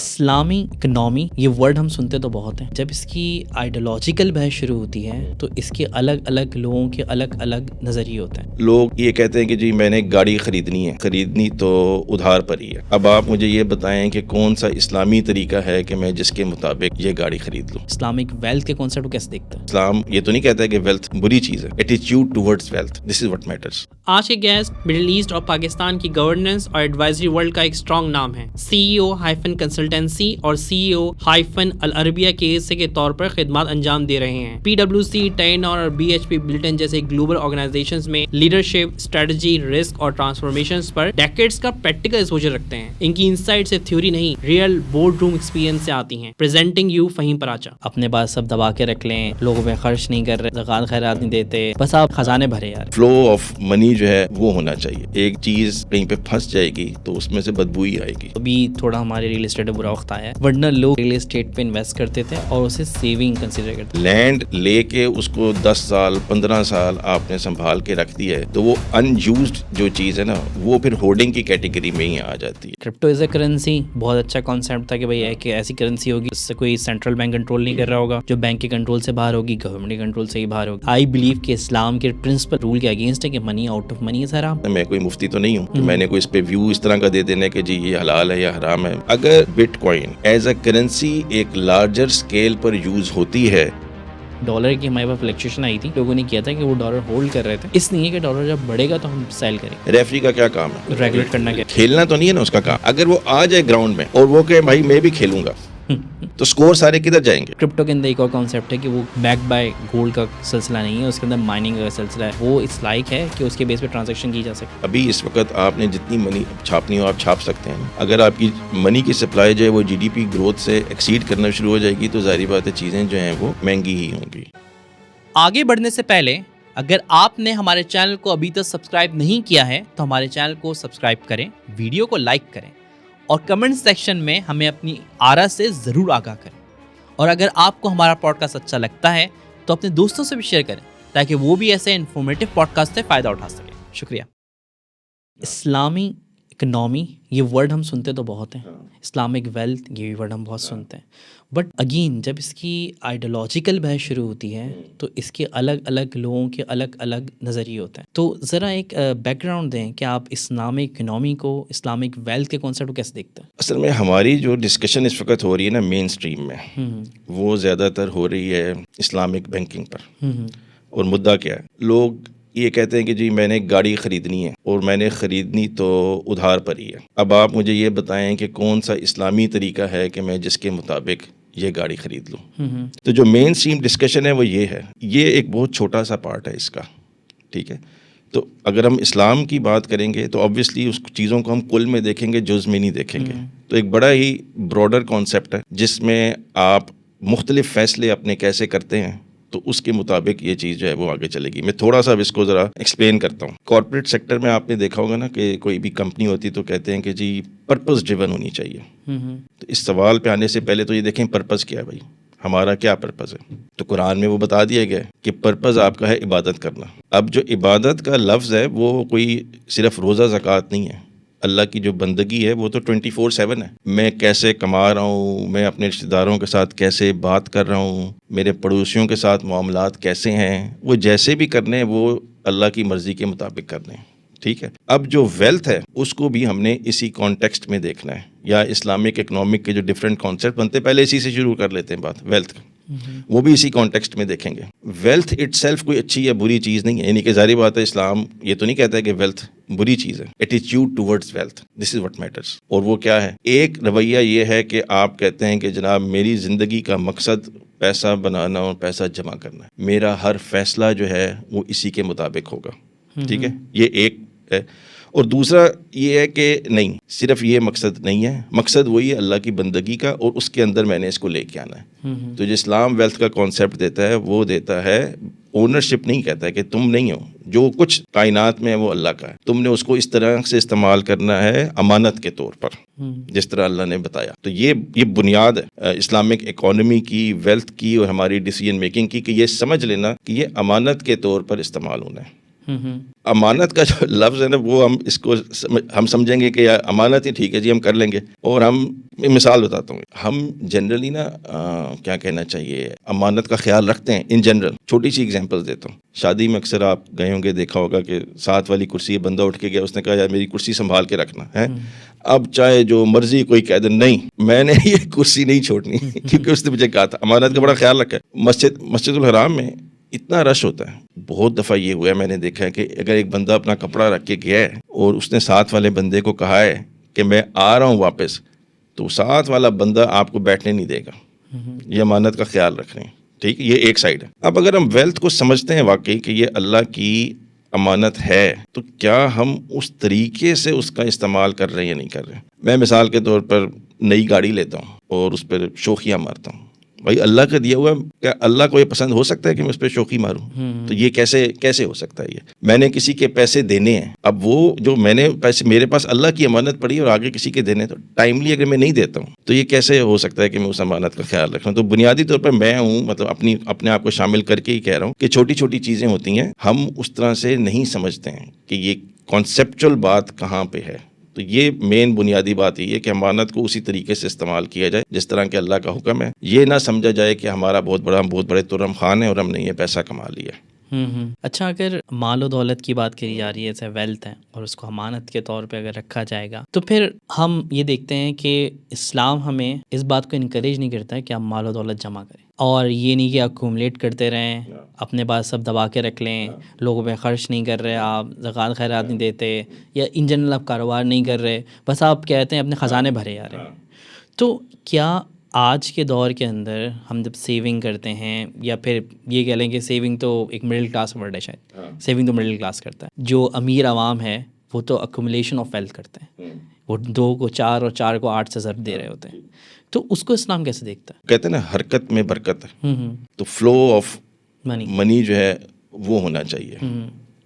اسلامی اکنامی یہ ورڈ ہم سنتے تو بہت ہیں. جب اس کی آئیڈیالوجیکل بحث شروع ہوتی ہے تو اس کے الگ الگ لوگوں کے الگ الگ نظریے ہوتے ہیں. لوگ یہ کہتے ہیں کہ جی میں نے گاڑی خریدنی تو ادھار پر ہی ہے. اب آپ مجھے یہ بتائیں کہ کون سا اسلامی طریقہ ہے کہ میں جس کے مطابق یہ گاڑی خرید لوں. اسلامک ویلتھ کے کانسیپٹ کو کیسے دیکھتے ہیں؟ اسلام یہ تو نہیں کہتا ہے کہ ویلتھ بری چیز ہے. Attitude towards wealth, this is what matters. آج کے گیسٹ مڈل ایسٹ اور پاکستان کی گورننس اور ایڈوائزری ورلڈ کا ایک اسٹرانگ نام ہے. CEO- کنسلٹنسی اور CEO- العربیہ کے حصے کے طور پر خدمات انجام دے رہے ہیں. PwC، ٹینور اور BHP بلٹن جیسے گلوبل آرگنائزیشنز میں لیڈرشپ، اسٹریٹجی، رسک اور ٹرانسفارمیشنز پر ڈیکیڈز کا پریکٹیکل ایکسپوجر رکھتے ہیں. ان کی انسائٹ سے تھیوری نہیں، ریئل بورڈ روم ایکسپیرینس سے آتی ہیں. Presenting you Faheem Paracha. اپنے پاس سب دبا کے رکھ لیں، لوگوں پہ خرچ نہیں کر رہے، زکوٰۃ خیرات نہیں دیتے، بس آپ خزانے بھرے یار. فلو آف منی جو ہے وہ ہونا چاہیے. ایک چیز کہیں پہ پھنس جائے گی تو اس میں سے بدبو ہی آئے گی. ابھی تھوڑا ہمارے ریل اسٹیٹ میں برا وقت آیا ہے، ورنہ لوگ ریل اسٹیٹ پہ انویسٹ کرتے تھے اور اسے سیونگ کنسیڈر کرتے تھے. لینڈ لے کے اس کو 10 سال 15 سال آپ نے سنبھال کے رکھ دیا ہے تو وہ ان یوزڈ جو چیز ہے نا وہ پھر ہولڈنگ کی کیٹیگری میں ہی آ جاتی ہے. کرپٹو از اے کرنسی بہت اچھا کانسیپٹ تھا کہ بھائی ایک ایسی کرنسی ہوگی اس سے کوئی سینٹرل بینک کنٹرول نہیں کر رہا ہوگا، جو بینک کے کنٹرول سے باہر ہوگی، گورنمنٹ کے کنٹرول سے ہی باہر ہوگی. آئی بلیو کہ اسلام کے پرنسپل رول کے اگینسٹ ہے کہ منی آؤٹ آف منی از حرام. میں کوئی مفتی تو نہیں ہوں کہ میں نے کوئی اس پہ ویو اس طرح کا دے دینا کہ جی یہ حلال ہے یا حرام ہے. اگر but coin as a currency ایک لارجر اسکیل پر یوز ہوتی ہے. ڈالر کی ہمارے پاس فلیکچویشن آئی تھی، لوگوں نے کیا تھا کہ وہ ڈالر ہولڈ کر رہے تھے، اس لیے کہ ڈالر جب بڑھے گا تو ہم سیل کریں. ریفری کا کیا کام ہے؟ ریگولیٹ کرنا. کیا کھیلنا تو نہیں ہے نا اس کا کام. اگر وہ آ جائے گراؤنڈ میں اور وہ کہ بھائی میں بھی کھیلوں گا تو سکور سارے کدھر جائیں گے؟ کرپٹو کے اندر ایک اور کانسیپٹ ہے کہ وہ بیک بائی گولڈ کا سلسلہ نہیں ہے، اس کے اندر مائننگ کا سلسلہ ہے. وہ اس لائق ہے کہ اس کے بیس پہ ٹرانزیکشن کی جا سکے. ابھی اس وقت آپ نے جتنی منی چھاپنی ہو آپ چھاپ سکتے ہیں. اگر آپ کی منی کی سپلائی جو ہے وہ GDP گروتھ سے ایکسیڈ کرنا شروع ہو جائے گی تو ظاہری بات ہے چیزیں جو ہیں وہ مہنگی ہی ہوں گی. آگے بڑھنے سے پہلے اگر آپ نے ہمارے چینل کو ابھی تک سبسکرائب نہیں کیا ہے تو ہمارے چینل کو سبسکرائب کریں، ویڈیو کو لائک کریں اور کمنٹ سیکشن میں ہمیں اپنی آرا سے ضرور آگاہ کریں. اور اگر آپ کو ہمارا پوڈ کاسٹ اچھا لگتا ہے تو اپنے دوستوں سے بھی شیئر کریں تاکہ وہ بھی ایسے انفارمیٹیو پوڈ کاسٹ سے فائدہ اٹھا سکیں. شکریہ. اسلامی اکنامی یہ ورڈ ہم سنتے تو بہت ہیں، اسلامک ویلتھ یہ بھی ورڈ ہم بہت سنتے ہیں، بٹ اگین جب اس کی آئیڈیالوجیکل بحث شروع ہوتی ہے تو اس کے الگ الگ لوگوں کے الگ الگ نظریے ہوتے ہیں. تو ذرا ایک بیک گراؤنڈ دیں کہ آپ اسلامک اکنامی کو، اسلامک ویلتھ کے کانسیپٹ کو کیسے دیکھتے ہیں؟ اصل میں ہماری جو ڈسکشن اس وقت ہو رہی ہے نا مین اسٹریم میں وہ زیادہ تر ہو رہی ہے اسلامک بینکنگ پر. اور مدعا کیا ہے؟ لوگ یہ کہتے ہیں کہ جی میں نے گاڑی خریدنی ہے اور میں نے خریدنی تو ادھار پر ہی ہے. اب آپ مجھے یہ بتائیں کہ کون سا اسلامی طریقہ ہے کہ میں جس کے مطابق یہ گاڑی خرید لوں. تو جو مین اسٹریم ڈسکشن ہے وہ یہ ہے. یہ ایک بہت چھوٹا سا پارٹ ہے اس کا، ٹھیک ہے. تو اگر ہم اسلام کی بات کریں گے تو آبویسلی اس چیزوں کو ہم کل میں دیکھیں گے، جز میں نہیں دیکھیں گے. تو ایک بڑا ہی براڈر کانسیپٹ ہے جس میں آپ مختلف فیصلے اپنے کیسے کرتے ہیں تو اس کے مطابق یہ چیز جو ہے وہ آگے چلے گی. میں تھوڑا سا اس کو ذرا ایکسپلین کرتا ہوں. کارپوریٹ سیکٹر میں آپ نے دیکھا ہوگا نا کہ کوئی بھی کمپنی ہوتی تو کہتے ہیں کہ جی پرپز ڈریون ہونی چاہیے. تو اس سوال پہ آنے سے پہلے تو یہ دیکھیں پرپز کیا ہے بھائی، ہمارا کیا پرپز ہے. تو قرآن میں وہ بتا دیا گیا کہ پرپز آپ کا ہے عبادت کرنا. اب جو عبادت کا لفظ ہے وہ کوئی صرف روزہ زکوٰۃ نہیں ہے. اللہ کی جو بندگی ہے وہ تو 24/7 ہے. میں کیسے کما رہا ہوں، میں اپنے رشتہ داروں کے ساتھ کیسے بات کر رہا ہوں، میرے پڑوسیوں کے ساتھ معاملات کیسے ہیں، وہ جیسے بھی کرنے ہیں وہ اللہ کی مرضی کے مطابق کرنے ہیں. ٹھیک ہے. اب جو ویلتھ ہے اس کو بھی ہم نے اسی کانٹیکسٹ میں دیکھنا ہے. یا اسلامک اکنامک کے جو ڈفرینٹ کانسیپٹ بنتے پہلے اسی سے شروع کر لیتے ہیں بات ویلتھ کا، وہ بھی اسی کانٹیکسٹ میں دیکھیں گے. ویلتھ اٹ سیلف کوئی اچھی یا بری چیز نہیں ہے. یعنی کہ ظاہری بات ہے اسلام یہ تو نہیں کہتا ہے کہ ویلتھ بری چیز ہے. Attitude towards wealth, this is what matters. اور وہ کیا ہے؟ ایک رویہ یہ ہے کہ آپ کہتے ہیں کہ جناب میری زندگی کا مقصد پیسہ بنانا اور پیسہ جمع کرنا ہے، میرا ہر فیصلہ جو ہے وہ اسی کے مطابق ہوگا. ٹھیک ہے، یہ ایک ہے. اور دوسرا یہ ہے کہ نہیں صرف یہ مقصد نہیں ہے، مقصد وہی ہے اللہ کی بندگی کا اور اس کے اندر میں نے اس کو لے کے آنا ہے. تو جو اسلام ویلتھ کا کانسیپٹ دیتا ہے وہ دیتا ہے اونرشپ. نہیں کہتا ہے کہ تم نہیں ہو، جو کچھ کائنات میں ہے وہ اللہ کا ہے، تم نے اس کو اس طرح سے استعمال کرنا ہے امانت کے طور پر جس طرح اللہ نے بتایا. تو یہ بنیاد ہے اسلامک اکانومی کی، ویلتھ کی اور ہماری ڈیسیجن میکنگ کی، کہ یہ سمجھ لینا کہ یہ امانت کے طور پر استعمال ہونا ہے. امانت کا جو لفظ ہے نا وہ ہم اس کو ہم سمجھیں گے کہ امانت ہی ٹھیک ہے جی ہم کر لیں گے. اور ہم مثال بتاتا ہوں, ہم جنرلی نا کیا کہنا چاہیے, امانت کا خیال رکھتے ہیں ان جنرل. چھوٹی سی اگزامپل دیتا ہوں. شادی میں اکثر آپ گئے ہوں گے, دیکھا ہوگا کہ ساتھ والی کرسی بندہ اٹھ کے گیا, اس نے کہا یار میری کرسی سنبھال کے رکھنا ہے. اب چاہے جو مرضی کوئی کہہ دے, نہیں میں نے یہ کرسی نہیں چھوڑنی کیونکہ اس نے مجھے کہا تھا. امانت کا بڑا خیال رکھا ہے. مسجد الحرام میں اتنا رش ہوتا ہے, بہت دفعہ یہ ہوا ہے میں نے دیکھا ہے کہ اگر ایک بندہ اپنا کپڑا رکھ کے گیا ہے اور اس نے ساتھ والے بندے کو کہا ہے کہ میں آ رہا ہوں واپس, تو ساتھ والا بندہ آپ کو بیٹھنے نہیں دے گا. یہ امانت کا خیال رکھ رہے ہیں, ٹھیک ہے, یہ ایک سائڈ ہے. اب اگر ہم ویلتھ کو سمجھتے ہیں واقعی کہ یہ اللہ کی امانت ہے, تو کیا ہم اس طریقے سے اس کا استعمال کر رہے ہیں یا نہیں کر رہے ہیں. میں مثال کے طور پر نئی گاڑی لیتا ہوں اور اس پر شوخیاں مارتا ہوں. بھائی اللہ کا دیا ہوا, کیا اللہ کو یہ پسند ہو سکتا ہے کہ میں اس پہ شوخی ماروں؟ تو یہ کیسے ہو سکتا ہے؟ یہ میں نے کسی کے پیسے دینے ہیں, اب وہ جو میں نے پیسے میرے پاس اللہ کی امانت پڑی اور آگے کسی کے دینے, تو ٹائملی اگر میں نہیں دیتا ہوں تو یہ کیسے ہو سکتا ہے کہ میں اس امانت کا خیال رکھ رہا ہوں؟ تو بنیادی طور پر میں ہوں, مطلب اپنے آپ کو شامل کر کے ہی کہہ رہا ہوں کہ چھوٹی چھوٹی چیزیں ہوتی ہیں, ہم اس طرح سے نہیں سمجھتے ہیں کہ یہ کانسیپچل بات کہاں پہ ہے. تو یہ مین بنیادی بات یہ ہے کہ امانت کو اسی طریقے سے استعمال کیا جائے جس طرح کہ اللہ کا حکم ہے. یہ نہ سمجھا جائے کہ ہم بہت بڑے ترم خان ہیں اور ہم نے یہ پیسہ کما لیا. اچھا, اگر مال و دولت کی بات کری جا رہی ہے, جیسے ویلتھ ہے, اور اس کو امانت کے طور پہ اگر رکھا جائے گا, تو پھر ہم یہ دیکھتے ہیں کہ اسلام ہمیں اس بات کو انکریج نہیں کرتا ہے کہ آپ مال و دولت جمع کریں, اور یہ نہیں کہ اکومولیٹ کرتے رہیں, اپنے پاس سب دبا کے رکھ لیں, لوگوں پہ خرچ نہیں کر رہے, آپ زکوٰۃ خیرات نہیں دیتے, یا ان جنرل آپ کاروبار نہیں کر رہے, بس آپ کہتے ہیں اپنے خزانے بھرے جا رہے ہیں. تو کیا آج کے دور کے اندر ہم جب سیونگ کرتے ہیں, یا پھر یہ کہہ لیں کہ سیونگ تو ایک مڈل کلاس ورڈ ہے, شاید سیونگ تو مڈل کلاس کرتا ہے, جو امیر عوام ہے وہ تو ایکومولیشن آف ویلتھ کرتے ہیں, وہ 2 کو 4 اور 4 کو 8 سے ضرب دے رہے ہوتے ہیں. تو اس کو اسلام کیسے دیکھتا ہے؟ کہتے ہیں نا حرکت میں برکت ہے, تو فلو آف منی جو ہے وہ ہونا چاہیے.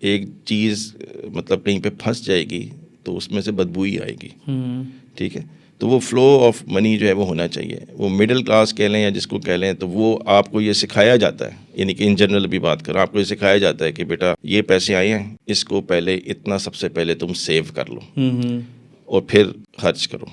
ایک چیز مطلب کہیں پہ پھنس جائے گی تو اس میں سے بدبو ہی آئے گی, ٹھیک ہے, تو وہ فلو آف منی جو ہے وہ ہونا چاہیے. وہ مڈل کلاس کہہ لیں یا جس کو کہہ لیں, تو وہ آپ کو یہ سکھایا جاتا ہے, یعنی کہ ان جنرل بھی بات کریں, آپ کو یہ سکھایا جاتا ہے کہ بیٹا یہ پیسے آئے ہیں, اس کو پہلے اتنا سب سے پہلے تم سیو کر لو اور پھر خرچ کرو,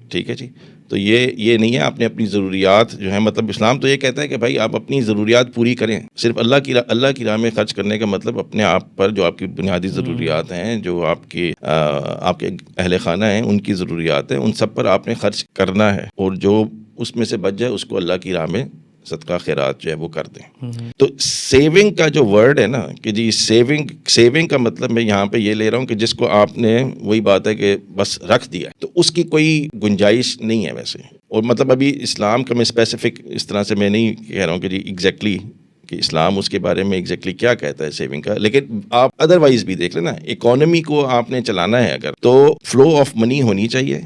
ٹھیک ہے جی. تو یہ نہیں ہے, آپ نے اپنی ضروریات جو ہے, مطلب اسلام تو یہ کہتا ہے کہ بھائی آپ اپنی ضروریات پوری کریں. صرف اللہ کی راہ میں خرچ کرنے کا مطلب اپنے آپ پر جو آپ کی بنیادی ضروریات ہیں, جو آپ کے اہل خانہ ہیں, ان کی ضروریات ہیں, ان سب پر آپ نے خرچ کرنا ہے, اور جو اس میں سے بچ جائے اس کو اللہ کی راہ میں صدقہ خیرات جو ہے وہ کر دیں. تو سیونگ کا جو ورڈ ہے نا کہ جی سیونگ کا مطلب میں یہاں پہ یہ لے رہا ہوں کہ جس کو آپ نے, وہی بات ہے کہ بس رکھ دیا, تو اس کی کوئی گنجائش نہیں ہے ویسے. اور مطلب ابھی اسلام کا میں اسپیسیفک اس طرح سے میں نہیں کہہ رہا ہوں کہ جی ایگزیکٹلی کہ اسلام اس کے بارے میں ایگزیکٹلی کیا کہتا ہے سیونگ کا, لیکن آپ ادروائز بھی دیکھ لیں نا, اکانومی کو آپ نے چلانا ہے اگر, تو فلو آف منی ہونی چاہیے,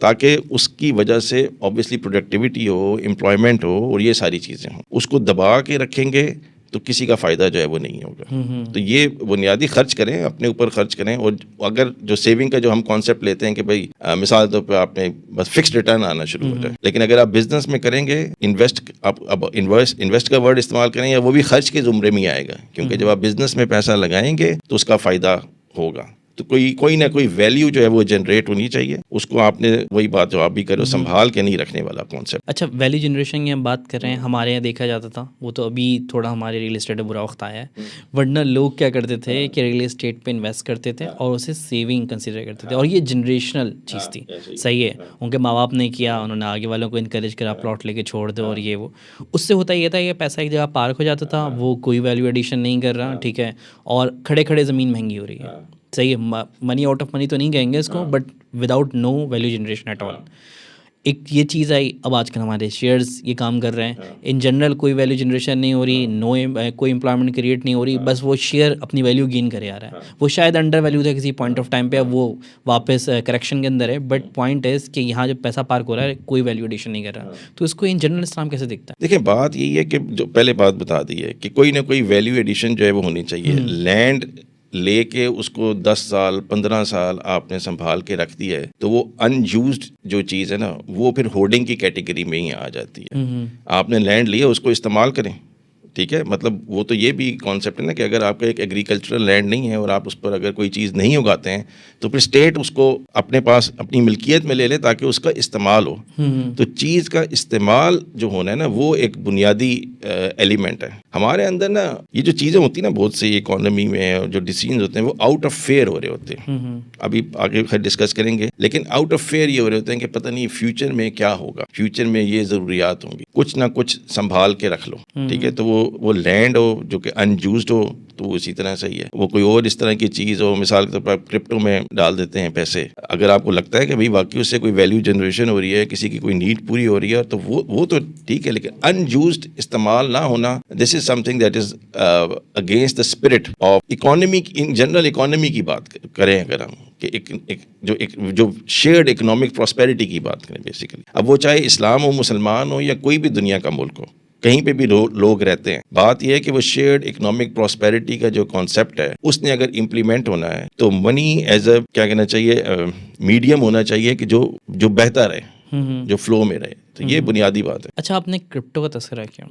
تاکہ اس کی وجہ سے آبویسلی پروڈکٹیوٹی ہو, امپلائمنٹ ہو, اور یہ ساری چیزیں ہوں. اس کو دبا کے رکھیں گے تو کسی کا فائدہ جو ہے وہ نہیں ہوگا. تو یہ بنیادی خرچ کریں, اپنے اوپر خرچ کریں. اور اگر جو سیونگ کا جو ہم کانسیپٹ لیتے ہیں کہ بھائی مثال طور پہ آپ نے بس فکسڈ ریٹرن آنا شروع ہو جائے, لیکن اگر آپ بزنس میں کریں گے انویسٹ کا ورڈ استعمال کریں, یا وہ بھی خرچ کے زمرے میں آئے گا, کیونکہ جب آپ بزنس میں پیسہ لگائیں گے تو اس کا فائدہ ہوگا. تو کوئی نہ کوئی ویلیو جو ہے وہ جنریٹ ہونی چاہیے. اس کو آپ نے, وہی بات جو آپ بھی کرو, سنبھال کے نہیں رکھنے والا کانسیپٹ. اچھا, ویلیو جنریشن کی ہم بات کر رہے ہیں, ہمارے یہاں دیکھا جاتا تھا, وہ تو ابھی تھوڑا ہمارے ریل اسٹیٹ میں برا وقت آیا ہے, ورنہ لوگ کیا کرتے تھے کہ ریل اسٹیٹ پہ انویسٹ کرتے تھے اور اسے سیونگ کنسیڈر کرتے تھے, اور یہ جنریشنل چیز تھی. صحیح ہے, ان کے ماں باپ نے کیا, انہوں نے آگے والوں کو انکریج کرا, پلاٹ لے کے چھوڑ دو, اور یہ وہ. اس سے ہوتا یہ تھا کہ پیسہ ایک جگہ پارک ہو جاتا تھا, وہ کوئی ویلیو ایڈیشن نہیں کر رہا, ٹھیک ہے, اور کھڑے زمین مہنگی ہو رہی ہے. صحیح ہے, منی آؤٹ آف منی تو نہیں کہیں گے اس کو, but without no value generation at all. ایک یہ چیز آئی. اب آج کل ہمارے شیئرز یہ کام کر رہے ہیں, ان جنرل کوئی ویلیو جنریشن نہیں ہو رہی, کوئی امپلائمنٹ کریٹ نہیں ہو رہی, بس وہ شیئر اپنی ویلیو گین کرے آ رہا ہے. وہ شاید انڈر ویلیو تھا کسی پوائنٹ آف ٹائم پہ, اب وہ واپس کریکشن کے اندر ہے, بٹ پوائنٹ از کہ یہاں جب پیسہ پارک ہو رہا ہے کوئی ویلیو ایڈیشن نہیں کر رہا. تو اس کو ان جنرل اسلام کیسے دیکھتا ہے؟ دیکھیں, بات یہی ہے کہ جو پہلے بات بتا دی ہے کہ کوئی نہ کوئی ویلیو ایڈیشن جو ہے وہ ہونی چاہیے. لینڈ لے کے اس کو 10 سال 15 سال آپ نے سنبھال کے رکھ دی ہے, تو وہ ان یوزڈ جو چیز ہے نا, وہ پھر ہولڈنگ کی کیٹیگری میں ہی آ جاتی ہے. آپ نے لینڈ لیا, اس کو استعمال کریں, ٹھیک ہے, مطلب وہ تو یہ بھی کانسیپٹ ہے نا کہ اگر آپ کا ایک ایگریکلچرل لینڈ نہیں ہے اور آپ اس پر اگر کوئی چیز نہیں اگاتے ہیں تو پھر اسٹیٹ اس کو اپنے پاس اپنی ملکیت میں لے لے تاکہ اس کا استعمال ہو. تو چیز کا استعمال جو ہونا ہے نا وہ ایک بنیادی ایلیمنٹ ہے. ہمارے اندر نا یہ جو چیزیں ہوتی ہیں نا بہت سی اکانومی میں جو ڈیسیژنز ہوتے ہیں وہ آؤٹ آف فیئر ہو رہے ہوتے ہیں. ابھی آگے خیر ڈسکس کریں گے, لیکن آؤٹ آف فیئر یہ ہو رہے ہوتے ہیں کہ پتہ نہیں فیوچر میں کیا ہوگا, فیوچر میں یہ ضروریات ہوں گی, کچھ نہ کچھ سنبھال کے رکھ لو. ٹھیک ہے, تو وہ لینڈ ہو جو کہ انیوزڈ ہو تو اسی طرح صحیح ہے. وہ کوئی اور اس طرح کی چیز ہو, مثال کے طور پر کرپٹو میں ڈال دیتے ہیں پیسے, اگر آپ کو لگتا ہے کہ بھائی واقعی اس سے کوئی ویلیو جنریشن ہو رہی ہے, کسی کی کوئی نیڈ پوری ہو رہی ہے, تو وہ تو ٹھیک ہے, لیکن انیوزڈ استعمال نہ ہونا, this is something that is against the spirit of economy. In general economy کی بات کریں اگر ہم کہ جو شیئرڈ اکنامک پراسپیرٹی کی بات کریں بیسیکلی, اب وہ چاہے اسلام ہو, مسلمان ہو, یا کوئی بھی دنیا کا ملک ہو, کہیں پہ بھی لوگ رہتے ہیں, بات یہ ہے کہ وہ شیئرڈ اکنامک پراسپیرٹی کا جو کانسیپٹ ہے اس نے اگر امپلیمنٹ ہونا ہے تو منی ایز اے کیا کہنا چاہیے میڈیم ہونا چاہیے کہ جو بہتر ہے, جو فلو میں رہے. تو یہ بنیادی بات ہے. اچھا, آپ نے کرپٹو کا تذکرہ کیا,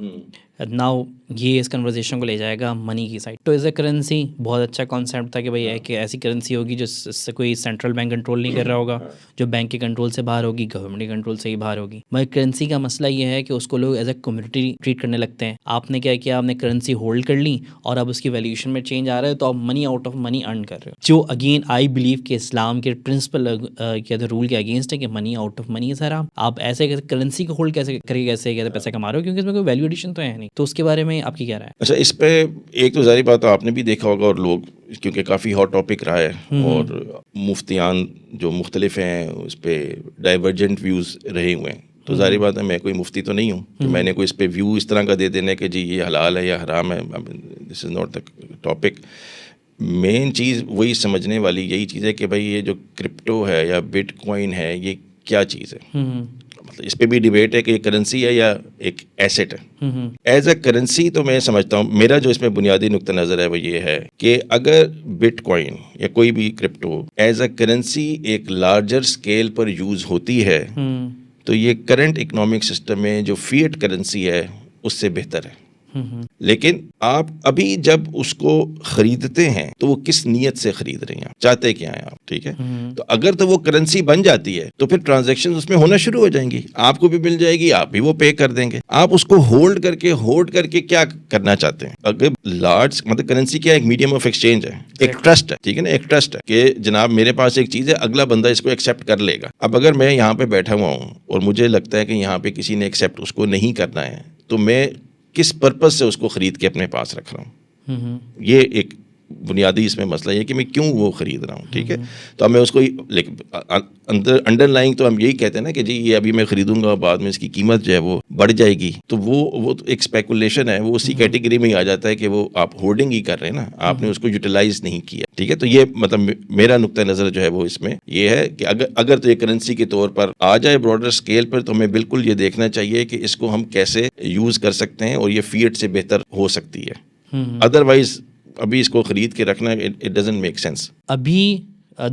ناؤ یہ اس کنورزیشن کو لے جائے گا منی کی سائڈ. تو ایز اے کرنسی بہت اچھا کانسیپٹ تھا کہ بھائی ایک ایسی کرنسی ہوگی جو سے کوئی سینٹرل بینک کنٹرول نہیں کر رہا ہوگا, جو بینک کے کنٹرول سے باہر ہوگی, گورنمنٹ کے کنٹرول سے ہی باہر ہوگی. مگر کرنسی کا مسئلہ یہ ہے کہ اس کو لوگ ایز اے کمیونٹی ٹریٹ کرنے لگتے ہیں. آپ نے کیا کیا, آپ نے کرنسی ہولڈ کر لی اور اب اس کی ویلیوشن میں چینج آ رہا ہے تو آپ منی آؤٹ آف منی ارن کر رہے ہو, جو اگین آئی بلیو کہ اسلام کے پرنسپل کے رول کے اگینسٹ ہے کہ منی آؤٹ آف منی ہے. آپ ایسے کرنسی کو ہولڈ کیسے کیسے پیسے کما رہے ہو, کیونکہ اس میں کوئی ویلیو ایڈیشن تو ہے نہیں. تو اس کے بارے میں آپ کی کیا رائے ہے؟ اچھا, اس پہ ایک تو ظاہری بات آپ نے بھی دیکھا ہوگا, اور لوگ کیونکہ کافی ہاٹ ٹاپک رہا ہے اور مفتیان جو مختلف ہیں اس پہ ڈائیورجنٹ ویوز رہے ہوئے ہیں. تو ظاہری بات ہے میں کوئی مفتی تو نہیں ہوں کہ میں نے کوئی اس پہ ویو اس طرح کا دے دینا کہ جی یہ حلال ہے یا حرام ہے. دس از ناٹ دا ٹاپک. مین چیز وہی سمجھنے والی یہی چیز ہے کہ بھائی یہ جو کرپٹو ہے یا بٹ کوائن ہے یہ کیا چیز ہے. مطلب اس پہ بھی ڈیبیٹ ہے کہ یہ کرنسی ہے یا ایک ایسٹ ہے. ایز اے کرنسی تو میں سمجھتا ہوں, میرا جو اس میں بنیادی نقطہ نظر ہے وہ یہ ہے کہ اگر بٹ کوائن یا کوئی بھی کرپٹو ایز اے کرنسی ایک لارجر اسکیل پر یوز ہوتی ہے تو یہ کرنٹ اکنامک سسٹم میں جو فیٹ کرنسی ہے اس سے بہتر ہے. لیکن آپ ابھی جب اس کو خریدتے ہیں تو وہ کس نیت سے خرید رہے ہیں, چاہتے کیا ہیں آپ. ٹھیک ہے, تو اگر تو وہ کرنسی بن جاتی ہے تو پھر ٹرانزیکشن اس میں ہونا شروع ہو جائیں گی, آپ کو بھی مل جائے گی, آپ بھی وہ پے کر دیں گے. آپ اس کو ہولڈ کر کے کیا کرنا چاہتے ہیں. اگر لارج مطلب کرنسی کیا ایک میڈیم آف ایکسچینج ہے, ایک ٹرسٹ ہے. ٹھیک ہے نا, ایک ٹرسٹ ہے کہ جناب میرے پاس ایک چیز ہے, اگلا بندہ اس کو ایکسیپٹ کر لے گا. اب اگر میں یہاں پہ بیٹھا ہوا ہوں اور مجھے لگتا ہے کہ یہاں پہ کسی نے ایکسیپٹ اس کو نہیں کرنا ہے تو میں کس پرپز سے اس کو خرید کے اپنے پاس رکھ رہا ہوں. یہ ایک بنیادی اس میں مسئلہ یہ کہ میں کیوں وہ خرید رہا ہوں. ٹھیک ہے, تو اب میں اس کو انڈر لائنگ تو ہم یہی کہتے ہیں نا کہ جی یہ ابھی میں خریدوں گا, بعد میں اس کی قیمت جو ہے وہ بڑھ جائے گی, تو وہ ایک اسپیکولیشن ہے, وہ اسی کیٹیگری میں ہی آ جاتا ہے کہ وہ آپ ہولڈنگ ہی کر رہے ہیں نا, آپ نے اس کو یوٹیلائز نہیں کیا. ٹھیک ہے, تو یہ مطلب میرا نقطہ نظر جو ہے وہ اس میں یہ ہے کہ اگر تو یہ کرنسی کے طور پر آ جائے براڈر اسکیل پر تو ہمیں بالکل یہ دیکھنا چاہیے کہ اس کو ہم کیسے یوز کر سکتے ہیں اور یہ فیٹ سے بہتر ہو سکتی ہے. ادروائز ابھی اس کو خرید کے رکھنا اٹ ڈزنٹ میک سینس. ابھی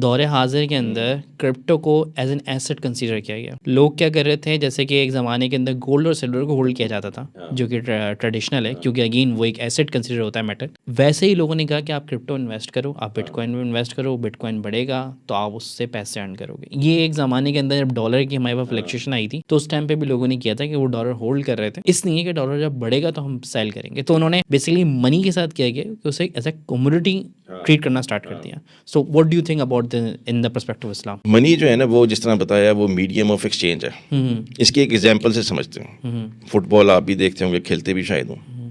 دور حاضر کے اندر کرپٹو کو ایز این ایسٹ کنسیڈر کیا گیا. لوگ کیا کر رہے تھے, جیسے کہ ایک زمانے کے اندر گولڈ اور سلور کو ہولڈ کیا جاتا تھا جو کہ ٹریڈیشنل ہے, کیونکہ اگین وہ ایک ایسٹ کنسیڈر ہوتا ہے میٹل. ویسے ہی لوگوں نے کہا کہ آپ کرپٹو انویسٹ کرو, آپ بٹ کوائن میں انویسٹ کرو, بٹ کوائن بڑھے گا تو آپ اس سے پیسے ارن کرو گے. یہ ایک زمانے کے اندر جب ڈالر کی ہمارے پاس فلیکچویشن آئی تھی تو اس ٹائم پہ بھی لوگوں نے کیا تھا کہ وہ ڈالر ہولڈ کر رہے تھے, اس لیے کہ ڈالر جب بڑھے گا تو ہم سیل کریں گے. تو انہوں نے بیسیکلی منی کے ساتھ کیا گیا کہ اسے ایز اے کموڈٹی ٹریٹ کرنا اسٹارٹ کر دیا. So what do you think about in the perspective Islam? Money جو ہے نا وہ جس طرح بتایا وہ میڈیم آف ایکسچینج ہے. اس کی ایک ایگزامپل سے سمجھتے ہیں. فٹ بال آپ بھی دیکھتے ہوں گے, کھیلتے بھی شاید ہوں.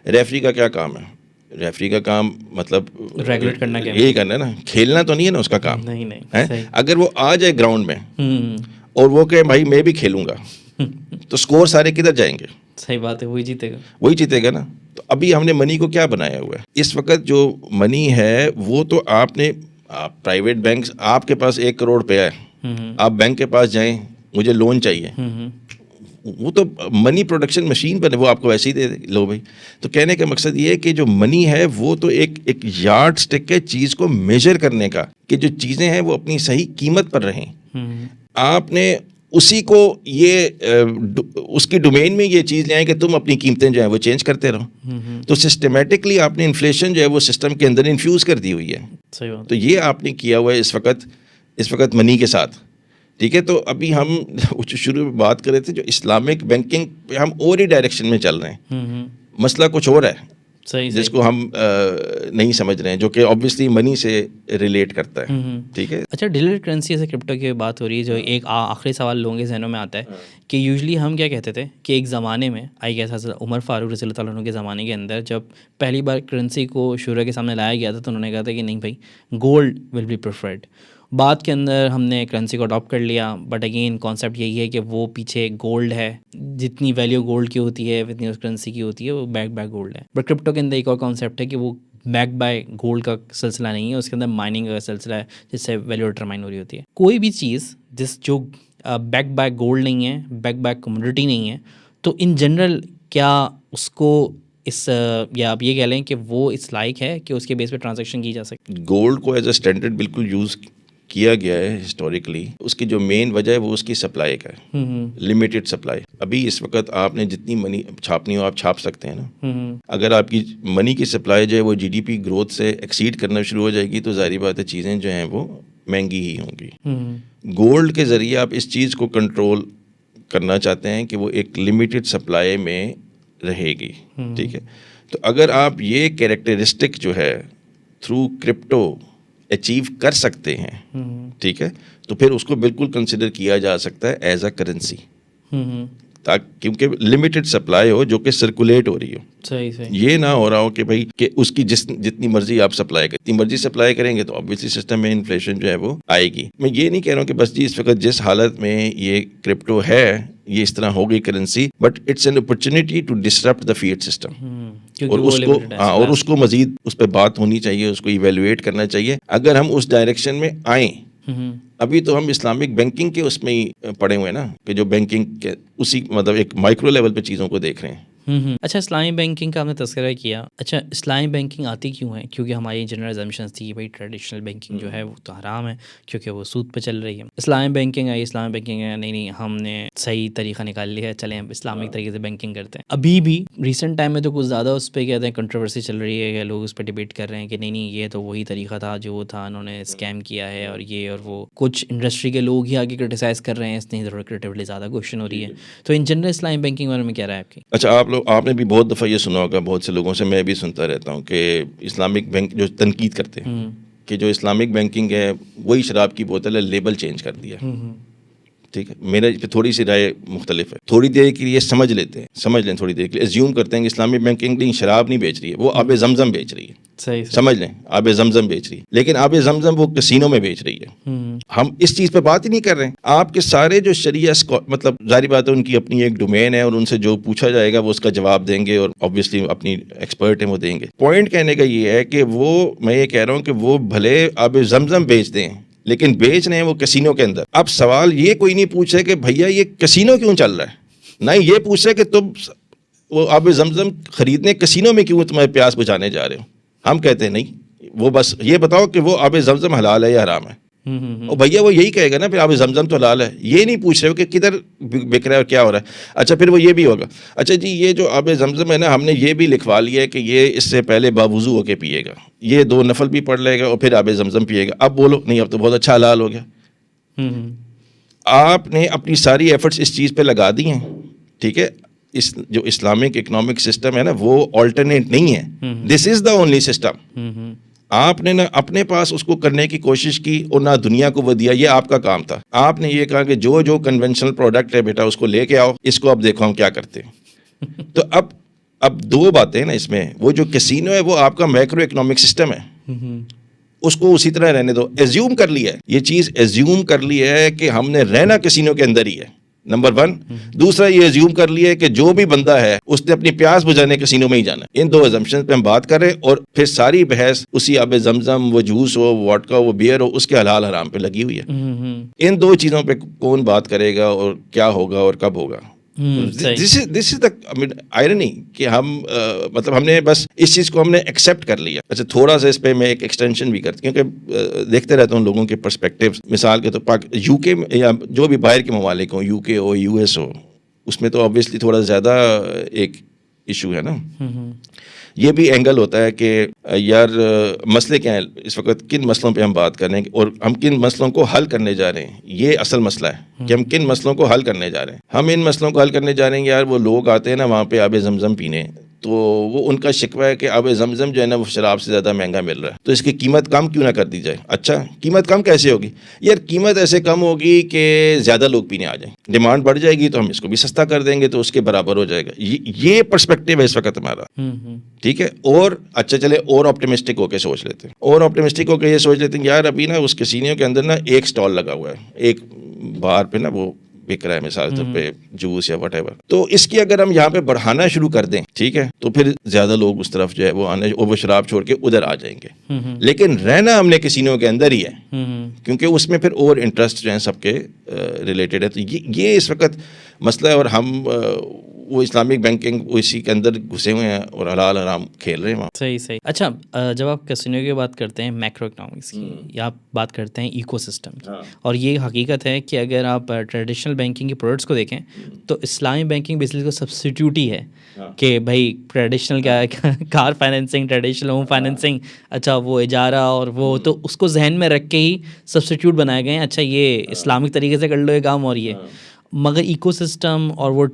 ریفری کا کیا کام ہے؟ ریفری کا کام مطلب ریگولیٹ کرنا, یہی کرنا ہے نا, کھیلنا تو نہیں ہے نا اس کا کام. نہیں. اگر وہ آ جائے گراؤنڈ میں اور وہ کہ بھائی میں بھی کھیلوں گا تو اسکور سارے کدھر جائیں گے؟ صحیح بات ہے, وہی جیتے گا نا. تو ابھی ہم نے منی کو کیا بنایا ہوا ہے, اس وقت جو منی ہے وہ تو آپ نے پرائیویٹ بینکس, آپ کے پاس 1 کروڑ روپیہ ہے, آپ بینک کے پاس جائیں مجھے لون چاہیے, وہ تو منی پروڈکشن مشین پر ہے, وہ آپ کو ایسے ہی دے لو بھائی. تو کہنے کا مقصد یہ ہے کہ جو منی ہے وہ تو ایک یارڈ اسٹک ہے چیز کو میجر کرنے کا, کہ جو چیزیں ہیں وہ اپنی صحیح قیمت پر رہیں. آپ نے 1 کروڑ روپیہ ہے, 1 کروڑ روپیہ اسی کو یہ اس کی ڈومین میں یہ چیز لے آئیں کہ تم اپنی قیمتیں جو ہیں وہ چینج کرتے رہو. تو سسٹمیٹکلی آپ نے انفلیشن جو ہے وہ سسٹم کے اندر انفیوز کر دی ہوئی ہے. صحیح بات. تو یہ آپ نے کیا ہوا ہے اس وقت منی کے ساتھ. ٹھیک ہے, تو ابھی ہم شروع میں بات کر رہے تھے جو اسلامک بینکنگ پہ ہم اور ہی ڈائریکشن میں چل رہے ہیں. مسئلہ کچھ اور ہے جس کو ہم نہیں سمجھ رہے ہیں, جو کہ آبویسلی منی سے ریلیٹ کرتا ہے. ٹھیک ہے. اچھا, ڈیجیٹل کرنسی سے کرپٹو کی بات ہو رہی ہے, جو ایک آخری سوال لوگوں کے ذہنوں میں آتا ہے کہ یوزلی ہم کیا کہتے تھے کہ ایک زمانے میں آئی گیس حضرت عمر فاروق رضی اللہ تعالیٰ عنہ کے زمانے کے اندر جب پہلی بار کرنسی کو شورا کے سامنے لایا گیا تھا تو انہوں نے کہا تھا کہ نہیں بھائی, گولڈ ول بی پریفرڈ. بعد کے اندر ہم نے کرنسی کو اڈاپٹ کر لیا, بٹ اگین کانسیپٹ یہی ہے کہ وہ پیچھے گولڈ ہے, جتنی ویلیو گولڈ کی ہوتی ہے اتنی اس کرنسی کی ہوتی ہے, وہ بیک بائی گولڈ ہے. بٹ کرپٹو کے اندر ایک اور کانسیپٹ ہے کہ وہ بیک بائی گولڈ کا سلسلہ نہیں ہے, اس کے اندر مائننگ کا سلسلہ ہے جس سے ویلیو ڈٹرمائن ہو رہی ہوتی ہے. کوئی بھی چیز جو بیک بائی گولڈ نہیں ہے, بیک بائی کموڈٹی نہیں ہے, تو ان جنرل کیا اس کو یا آپ یہ کہہ لیں کہ وہ اس لائق ہے کہ اس کے بیس پہ ٹرانزیکشن کی جا سکے؟ گولڈ کو ایز اے اسٹینڈرڈ بالکل یوز کیا گیا ہے ہسٹوریکلی. اس کی جو مین وجہ ہے وہ اس کی سپلائی کا ہے, لمیٹڈ سپلائی. ابھی اس وقت آپ نے جتنی منی چھاپنی ہو آپ چھاپ سکتے ہیں نا. اگر آپ کی منی کی سپلائی جو ہے وہ جی ڈی پی گروتھ سے ایکسیڈ کرنا شروع ہو جائے گی تو ظاہری بات ہے چیزیں جو ہیں وہ مہنگی ہی ہوں گی. گولڈ کے ذریعے آپ اس چیز کو کنٹرول کرنا چاہتے ہیں کہ وہ ایک لمیٹڈ سپلائی میں رہے گی. ٹھیک ہے, تو اگر آپ یہ کیریکٹرسٹک جو ہے تھرو کرپٹو اچیو کر سکتے ہیں, ٹھیک ہے, تو پھر اس کو بالکل کنسیڈر کیا جا سکتا ہے ایز اے کرنسی, کیونکہ لمیٹڈ سپلائی ہو جو کہ سرکولیٹ ہو رہی ہو. صحیح. یہ نہ ہو رہا ہو کہ بھائی کہ اس کی جتنی مرضی آپ سپلائی کریں, جتنی مرضی سپلائی کریں گے تو obviously سسٹم میں انفلیشن جو ہے وہ آئے گی. میں یہ نہیں کہہ رہا ہوں کہ بس جی اس وقت جس حالت میں یہ کرپٹو ہے یہ اس طرح ہو گئی currency, but it's an opportunity to disrupt the fiat system. اور اس کو مزید اس پہ بات ہونی چاہیے, اس کو ایویلویٹ کرنا چاہیے اگر ہم اس ڈائریکشن میں آئیں. ابھی تو ہم اسلامک بینکنگ کے اس میں ہی پڑے ہوئے ہیں نا, کہ جو بینکنگ کے اسی مطلب ایک مائکرو لیول پہ چیزوں کو دیکھ رہے ہیں. اچھا, اسلامی بینکنگ کا ہم نے تذکرہ کیا. اچھا, اسلامی بینکنگ آتی کیوں ہے؟ کیونکہ ہماری جنرل ایگزامشنس تھی کہ بھائی ٹریڈیشنل بینکنگ جو ہے وہ تو حرام ہے کیونکہ وہ سود پہ چل رہی ہے. اسلامی بینکنگ آئی, اسلامی بینکنگ ہے نہیں ہم نے صحیح طریقہ نکال لیا ہے, چلیں ہم اسلامک طریقے سے بینکنگ کرتے ہیں. ابھی بھی ریسنٹ ٹائم میں تو کچھ زیادہ اس پہ کہتے ہیں کنٹروورسی چل رہی ہے, کہ لوگ اس پہ ڈبیٹ کر رہے ہیں کہ نہیں یہ تو وہی طریقہ تھا جو وہ تھا, انہوں نے اسکیم کیا ہے اور یہ اور وہ. کچھ انڈسٹری کے لوگ ہی آگے کرٹیسائز کر رہے ہیں, اس نے ریلیٹیولی زیادہ کوشچن ہو رہی ہے. تو ان جنرل اسلامی بینکنگ بارے میں کیا رہا ہے آپ کی؟ اچھا, آپ نے بھی بہت دفعہ یہ سنا ہوگا بہت سے لوگوں سے, میں بھی سنتا رہتا ہوں کہ اسلامک بینک جو تنقید کرتے ہیں کہ جو اسلامک بینکنگ ہے وہی شراب کی بوتل ہے, لیبل چینج کر دیا. ٹھیک ہے, میرے پہ تھوڑی سی رائے مختلف ہے. تھوڑی دیر کے لیے سمجھ لیں تھوڑی دیر کے لیے ایزیوم کرتے ہیں کہ اسلامک بینکنگ نہیں شراب نہیں بیچ رہی ہے, وہ آب زمزم بیچ رہی ہے. صحیح. سمجھ لیں, آب زمزم بیچ رہی ہے, لیکن آب زمزم وہ کسینوں میں بیچ رہی ہے. ہم اس چیز پہ بات ہی نہیں کر رہے ہیں. آپ کے سارے جو شریعہ مطلب ظاہری بات ہے ان کی اپنی ایک ڈومین ہے, اور ان سے جو پوچھا جائے گا وہ اس کا جواب دیں گے, اور obviously اپنی ایکسپرٹ ہیں وہ دیں گے. پوائنٹ کہنے کا یہ ہے کہ میں یہ کہہ رہا ہوں کہ وہ بھلے آب زمزم بیچ دیں لیکن بیچ رہے ہیں وہ کسینوں کے اندر. اب سوال یہ کوئی نہیں پوچھ رہے کہ بھیا یہ کسینوں کیوں چل رہا ہے, نہ یہ پوچھ رہے کہ تم وہ آب زمزم خریدنے کسینوں میں کیوں تمہیں پیاس بجھانے جا رہے ہو. ہم کہتے ہیں نہیں, وہ بس یہ بتاؤ کہ وہ آب زمزم حلال ہے یا حرام ہے. اور بھیا وہ یہی کہے گا نا پھر آب زمزم تو حلال ہے, یہ نہیں پوچھ رہے ہو کہ کدھر بک رہا ہے اور کیا ہو رہا ہے. اچھا پھر وہ یہ بھی ہوگا, اچھا جی یہ جو آب زمزم ہے نا ہم نے یہ بھی لکھوا لیا ہے کہ یہ اس سے پہلے باوضو ہو کے پیے گا, یہ 2 نفل بھی پڑھ لے گا اور پھر آب زمزم پیے گا. اب بولو نہیں اب تو بہت اچھا حلال ہو گیا. آپ نے اپنی ساری ایفرٹس اس چیز پہ لگا دی ہیں. ٹھیک ہے, اس جو اسلامک اکنامک سسٹم ہے نا وہ آلٹرنیٹ نہیں ہے, دس از دا اونلی سسٹم. آپ نے نہ اپنے پاس اس کو کرنے کی کوشش کی اور نہ دنیا کو وہ دیا, یہ آپ کا کام تھا. آپ نے یہ کہا کہ جو کنونشنل پروڈکٹ ہے بیٹا اس کو لے کے آؤ, اس کو اب دیکھو ہم کیا کرتے ہیں. تو اب 2 باتیں نا اس میں, وہ جو کسینو ہے وہ آپ کا مائکرو اکنامک سسٹم ہے, اس کو اسی طرح رہنے دو. ایزیوم کر لیا ہے یہ چیز, ایزیوم کر لیا ہے کہ ہم نے رہنا کسینو کے اندر ہی ہے, نمبر 1. دوسرا یہ ایزیوم کر لیا ہے کہ جو بھی بندہ ہے اس نے اپنی پیاس بجھانے کسینوں میں ہی جانا ہے. ان 2 ایزمپشنز پہ ہم بات کر رہے ہیں, اور پھر ساری بحث اسی آب زمزم, وہ جوس ہو, واڈکا ہو, بیئر ہو, اس کے حلال حرام پہ لگی ہوئی ہے. ان 2 چیزوں پہ کون بات کرے گا اور کیا ہوگا اور کب ہوگا, دس از دا آئرنی کہ ہم مطلب ہم نے بس اس چیز کو ہم نے ایکسیپٹ کر لیا. اچھا تھوڑا سا اس پہ میں ایک ایکسٹینشن بھی کرتی کیونکہ دیکھتے رہتا ہوں لوگوں کے پرسپیکٹیو. مثال کے تو یو کے یا جو بھی باہر کے ممالک ہوں, یو کے ہو, یو ایس ہو, اس میں تو آبویسلی تھوڑا زیادہ ایک ایشو ہے نا. یہ بھی اینگل ہوتا ہے کہ یار مسئلے کیا ہیں اس وقت, کن مسئلوں پہ ہم بات کر رہے ہیں اور ہم کن مسئلوں کو حل کرنے جا رہے ہیں. یہ اصل مسئلہ ہے کہ ہم کن مسئلوں کو حل کرنے جا رہے ہیں. ہم ان مسئلوں کو حل کرنے جا رہے ہیں یار, وہ لوگ آتے ہیں نا وہاں پہ آب زمزم پینے, تو وہ ان کا شکوہ ہے کہ آب زمزم جو ہے نا وہ شراب سے زیادہ مہنگا مل رہا ہے, تو اس کی قیمت کم کیوں نہ کر دی جائے. اچھا قیمت کم کیسے ہوگی یار؟ قیمت ایسے کم ہوگی کہ زیادہ لوگ پینے آ جائیں, ڈیمانڈ بڑھ جائے گی تو ہم اس کو بھی سستا کر دیں گے تو اس کے برابر ہو جائے گا. یہ پرسپیکٹیو ہے اس وقت ہمارا, ٹھیک ہے. اور اچھا چلے اور آپٹیمسٹک ہو کے سوچ لیتے ہیں, اور آپٹیمسٹک ہو کے یہ سوچ لیتے ہیں یار ابھی نا اس کسینیوں کے اندر نا ایک سٹال لگا ہوا ہے, ایک بار پہ نا وہ بک رہا ہے مثال طور پہ جوس یا وٹ ایور, تو اس کی اگر ہم یہاں پہ بڑھانا شروع کر دیں, ٹھیک ہے, تو پھر زیادہ لوگ اس طرف جو ہے وہ آنے اور وہ شراب چھوڑ کے ادھر آ جائیں گے. لیکن رہنا ہم نے کسینوں کے اندر ہی ہے کیونکہ اس میں پھر اور انٹرسٹ جو ہیں سب کے ریلیٹڈ ہے. تو یہ اس وقت مسئلہ ہے, اور ہم وہ اسلامک بینکنگ اسی کے اندر گھسے ہوئے ہیں اور حلال حرام کھیل رہے ہیں وہاں. صحیح. اچھا جب آپ کسینو کی بات کرتے ہیں میکرو اکنامکس کی, یا آپ بات کرتے ہیں ایکو سسٹم کی, اور یہ حقیقت ہے کہ اگر آپ ٹریڈیشنل بینکنگ کے پروڈکٹس کو دیکھیں تو اسلامی بینکنگ بیسکلی کو سبسٹیٹیوٹ ہی ہے کہ بھائی ٹریڈیشنل کیا ہے, کار فائنینسنگ, ٹریڈیشنل ہوم فائنینسنگ, اچھا وہ اجارہ اور وہ, تو اس کو ذہن میں رکھ کے ہی سبسٹیٹیوٹ بنائے گئے ہیں. اچھا یہ اسلامک طریقے سے کر لو یہ کام, اور یہ مگر ایکو سسٹم اور وہ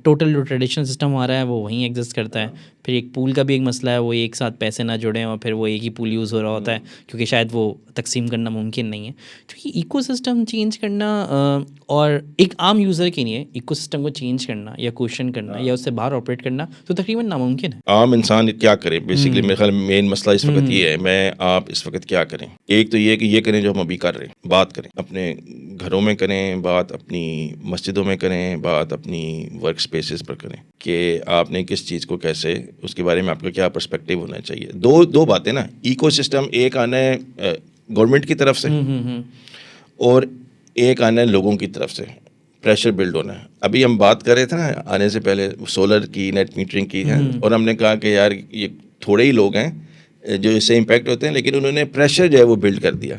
ٹوٹل جو ٹریڈیشنل سسٹم ہمارا ہے وہ وہیں ایگزسٹ کرتا ہے. پھر ایک پول کا بھی ایک مسئلہ ہے, وہ ایک ساتھ پیسے نہ جڑیں اور پھر وہ ایک ہی پول یوز ہو رہا ہوتا ہے کیونکہ شاید وہ تقسیم کرنا ممکن نہیں ہے. تو یہ ایکو سسٹم چینج کرنا اور ایک عام یوزر کے لیے ایکو سسٹم کو چینج کرنا یا کوشچن کرنا یا اس سے باہر آپریٹ کرنا تو تقریباً ناممکن ہے. عام انسان کیا کرے بیسکلی, میرے خیال مین مسئلہ اس وقت یہ ہے, میں آپ اس وقت کیا کریں. ایک تو یہ کہ یہ کریں جو ہم ابھی کر رہے ہیں, بات کریں اپنے گھروں میں کریں, بات اپنی مسجدوں میں کریں, بات اپنی ورک اسپیسز پر کریں کہ آپ نے کس چیز کو کیسے, اس کے بارے میں آپ کا کیا پرسپیکٹیو ہونا چاہیے. دو باتیں نا, ایکو سسٹم ایک آنا ہے گورنمنٹ کی طرف سے اور ایک آنا ہے لوگوں کی طرف سے, پریشر بلڈ ہونا ہے. ابھی ہم بات کر رہے تھے نا آنے سے پہلے سولر کی, نیٹ میٹرنگ کی ہے, اور ہم نے کہا کہ یار یہ تھوڑے ہی لوگ ہیں جو اس سے امپیکٹ ہوتے ہیں, لیکن انہوں نے پریشر جو ہے وہ بلڈ کر دیا.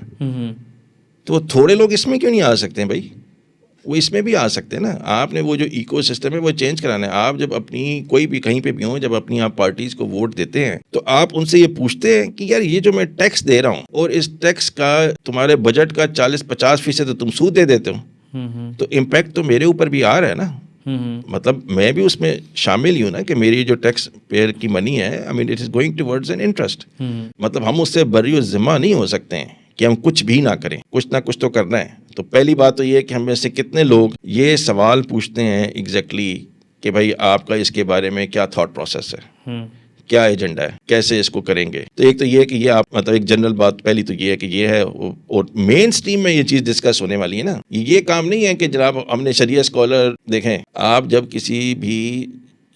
تو تھوڑے لوگ اس میں کیوں نہیں آ سکتے ہیں بھائی؟ وہ اس میں بھی آ سکتے ہیں نا. آپ نے وہ جو ایکو سسٹم ہے وہ چینج کرانا ہے. آپ جب اپنی کوئی بھی کہیں پہ بھی ہوں, جب اپنی آپ پارٹیز کو ووٹ دیتے ہیں تو آپ ان سے یہ پوچھتے ہیں کہ یار یہ جو میں ٹیکس دے رہا ہوں اور اس ٹیکس کا تمہارے بجٹ کا 40-50% تو تم سود دے دیتے ہو, تو امپیکٹ تو میرے اوپر بھی آ رہا ہے نا. مطلب میں بھی اس میں شامل ہی ہوں نا کہ میری جو ٹیکس پیئر کی منی ہے, I mean it is going towards an interest. مطلب ہم اس سے بری و ذمہ نہیں ہو سکتے ہیں کہ ہم کچھ بھی نہ کریں, کچھ نہ کچھ تو کرنا ہے. تو پہلی بات تو یہ کہ ہم میں سے کتنے لوگ یہ سوال پوچھتے ہیں ایگزیکٹلی کہ بھائی آپ کا اس کے بارے میں کیا تھاٹ پروسیس ہے, کیا ایجنڈا ہے, کیسے اس کو کریں گے. تو ایک تو یہ کہ یہ آپ مطلب ایک جنرل بات پہلی تو یہ ہے کہ یہ ہے, اور مین سٹریم میں یہ چیز ڈسکس ہونے والی ہے نا. یہ کام نہیں ہے کہ جناب ہم نے شریعہ اسکالر دیکھیں, آپ جب کسی بھی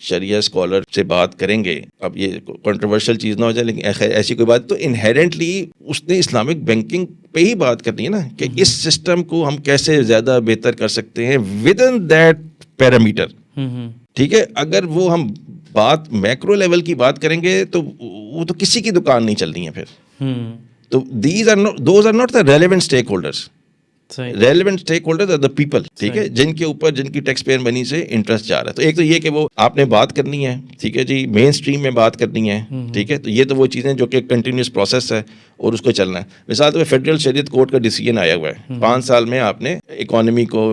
شریعہ اسکالر سے بات کریں گے, اب یہ کنٹروورشل چیز نہ ہو جائے لیکن ایسی کوئی بات, تو انہیرنٹلی اس نے اسلامک بینکنگ پہ ہی بات کرنی ہے نا کہ اس سسٹم کو ہم کیسے زیادہ بہتر کر سکتے ہیں ود ان دیٹ پیرامیٹر. ٹھیک ہے, اگر وہ ہم بات میکرو لیول کی بات کریں گے تو وہ تو کسی کی دکان نہیں چلنی ہے پھر. تو those are not the relevant stakeholders. Relevant stakeholders are the people, ٹھیک ہے, جن کے اوپر جن کی ٹیکس پیئر منی سے انٹرسٹ جا رہا ہے. تو ایک تو یہ کہ وہ آپ نے بات کرنی ہے, ٹھیک ہے جی, مین اسٹریم میں بات کرنی ہے, ٹھیک ہے. تو یہ تو وہ چیزیں جو کہ کنٹینیوس پروسیس ہے اور اس کو چلنا ہے. مثال طور پہ فیڈرل شریعت کورٹ کا ڈیسیجن آیا ہوا ہے 5 سال میں آپ نے اکانومی کو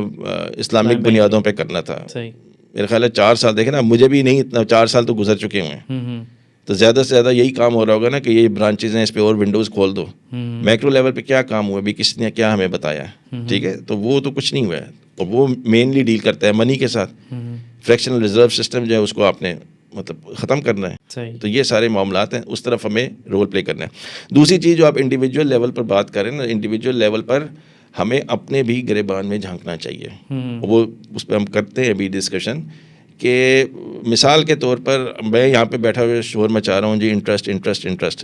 اسلامک بنیادوں پہ کرنا تھا. میرا خیال ہے 4 سال, دیکھیں نا مجھے بھی نہیں اتنا, 4 سال تو گزر چکے ہوئے ہیں. تو زیادہ سے زیادہ یہی کام ہو رہا ہوگا نا کہ یہ برانچز ہیں اس پہ اور ونڈوز کھول دو. میکرو لیول پہ کیا کام ہوا ابھی, کس نے کیا ہمیں بتایا ہے, ٹھیک ہے. تو وہ تو کچھ نہیں ہوا ہے, اور وہ مینلی ڈیل کرتا ہے منی کے ساتھ. فریکشنل ریزرو سسٹم جو ہے اس کو آپ نے مطلب ختم کرنا ہے. تو یہ سارے معاملات ہیں, اس طرف ہمیں رول پلے کرنا ہے. دوسری چیز جو آپ انڈیویجول لیول پر بات کریں نا, انڈیویجول لیول پر ہمیں اپنے بھی گریبان میں جھانکنا چاہیے. وہ اس پہ ہم کرتے ہیں ابھی ڈسکشن کہ مثال کے طور پر میں یہاں پہ بیٹھا ہوئے شور مچا رہا ہوں جی انٹرسٹ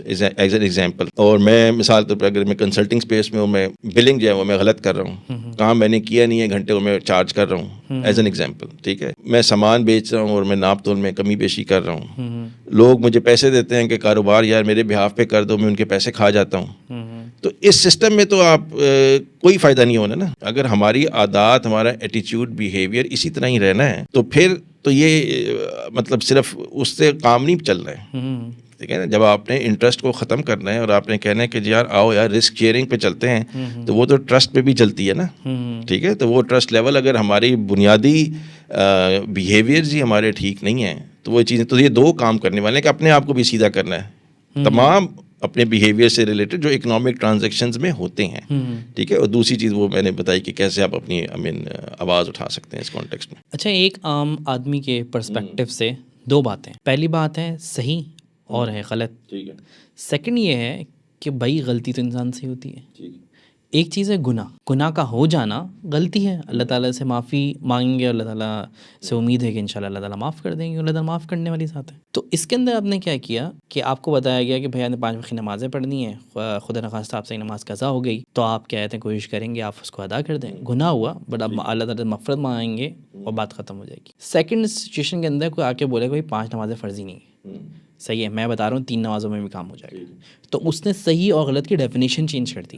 ایز این ایگزامپل, اور میں مثال طور پر اگر میں کنسلٹنگ اسپیس میں ہوں, میں بلنگ جو ہے وہ میں غلط کر رہا ہوں, کام میں نے کیا نہیں ہے, گھنٹے کو میں چارج کر رہا ہوں ایز این ایگزامپل, ٹھیک ہے. میں سامان بیچ رہا ہوں اور میں ناپ تول میں کمی بیشی کر رہا ہوں, لوگ مجھے پیسے دیتے ہیں کہ کاروبار یار میرے بہاف پہ کر دو, میں ان کے پیسے کھا جاتا ہوں. تو اس سسٹم میں تو آپ کوئی فائدہ نہیں ہونا نا. اگر ہماری عادات, ہمارا ایٹیچیوڈ, بیہیویئر اسی طرح ہی رہنا ہے تو پھر تو یہ مطلب صرف اس سے کام نہیں چل رہا ہے, ٹھیک ہے نا. جب آپ نے انٹرسٹ کو ختم کرنا ہے اور آپ نے کہنا ہے کہ یار آؤ یار رسک شیئرنگ پہ چلتے ہیں, تو وہ تو ٹرسٹ پہ بھی چلتی ہے نا, ٹھیک ہے. تو وہ ٹرسٹ لیول اگر ہماری بنیادی بیہیویئرز ہی ہمارے ٹھیک نہیں ہیں تو وہ چیزیں, تو یہ دو کام کرنے والے ہیں کہ اپنے آپ کو بھی سیدھا کرنا ہے, تمام اپنے بیہیویئر سے ریلیٹڈ جو اکنامک ٹرانزیکشنز میں ہوتے ہیں, ٹھیک ہے. اور دوسری چیز وہ میں نے بتائی کہ کیسے آپ اپنی آواز اٹھا سکتے ہیں اس کانٹیکسٹ میں. اچھا, ایک عام آدمی کے پرسپیکٹو سے دو باتیں. پہلی بات ہے صحیح اور ہے غلط. ٹھیک ہے. سیکنڈ یہ ہے کہ بھائی غلطی تو انسان سے ہوتی ہے. ٹھیک ہے. ایک چیز ہے گناہ کا ہو جانا غلطی ہے, اللہ تعالیٰ سے معافی مانگیں گے, اللہ تعالیٰ سے امید ہے کہ انشاءاللہ اللہ تعالیٰ معاف کر دیں گے, اللہ تعالیٰ معاف کرنے والی ذات ہے. تو اس کے اندر آپ نے کیا کیا کہ آپ کو بتایا گیا کہ بھائی آپ نے 5 وقت کی نمازیں پڑھنی ہیں, خدا نخواستہ آپ سے نماز قضا ہو گئی تو آپ کیا کہتے ہیں کوشش کریں گے آپ اس کو ادا کر دیں. گناہ ہوا بٹ اب اللہ تعالیٰ مغفرت مانگیں گے اور بات ختم ہو جائے گی. سیکنڈ سچویشن کے اندر کوئی آ کے بولے کوئی 5 نمازیں فرضی نہیں ہیں, صحیح ہے, میں بتا رہا ہوں 3 نمازوں میں بھی کام ہو جائے گا. تو اس نے صحیح اور غلط کی ڈیفینیشن چینج کر دی,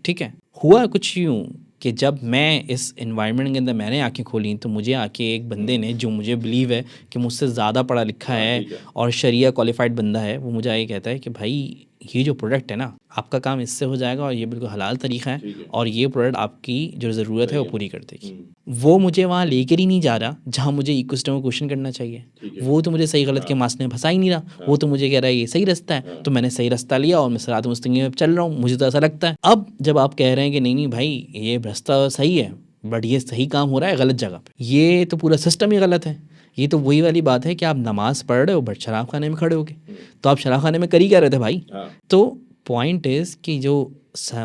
ٹھیک ہے. ہوا کچھ یوں کہ جب میں اس انوائرمنٹ کے اندر میں نے آنکھیں کھولیں تو مجھے آ کے ایک بندے نے جو مجھے بلیو ہے کہ مجھ سے زیادہ پڑھا لکھا ہے اور شریعہ کوالیفائڈ بندہ ہے, وہ مجھے یہ کہتا ہے کہ بھائی یہ جو پروڈکٹ ہے نا آپ کا کام اس سے ہو جائے گا اور یہ بالکل حلال طریقہ ہے اور یہ پروڈکٹ آپ کی جو ضرورت ہے وہ پوری کر دے گی. وہ مجھے وہاں لے کر ہی نہیں جا رہا جہاں مجھے ایکو سسٹم کو کوشچن کرنا چاہیے. وہ تو مجھے صحیح غلط کے مسئلے میں پھنسا ہی نہیں رہا, وہ تو مجھے کہہ رہا ہے یہ صحیح رستہ ہے, تو میں نے صحیح رستہ لیا اور میں صراط مستقیم میں چل رہا ہوں, مجھے تو ایسا لگتا ہے. اب جب آپ کہہ رہے ہیں کہ نہیں بھائی یہ رستہ صحیح ہے بٹ یہ صحیح کام ہو رہا ہے غلط جگہ پہ, یہ تو پورا سسٹم ہی غلط ہے. یہ تو وہی والی بات ہے کہ آپ نماز پڑھ رہے ہو بٹ شراب خانے میں کھڑے ہو گئے, تو آپ شراب خانے میں کر ہی کیا رہے تھے بھائی. تو پوائنٹ از کہ جو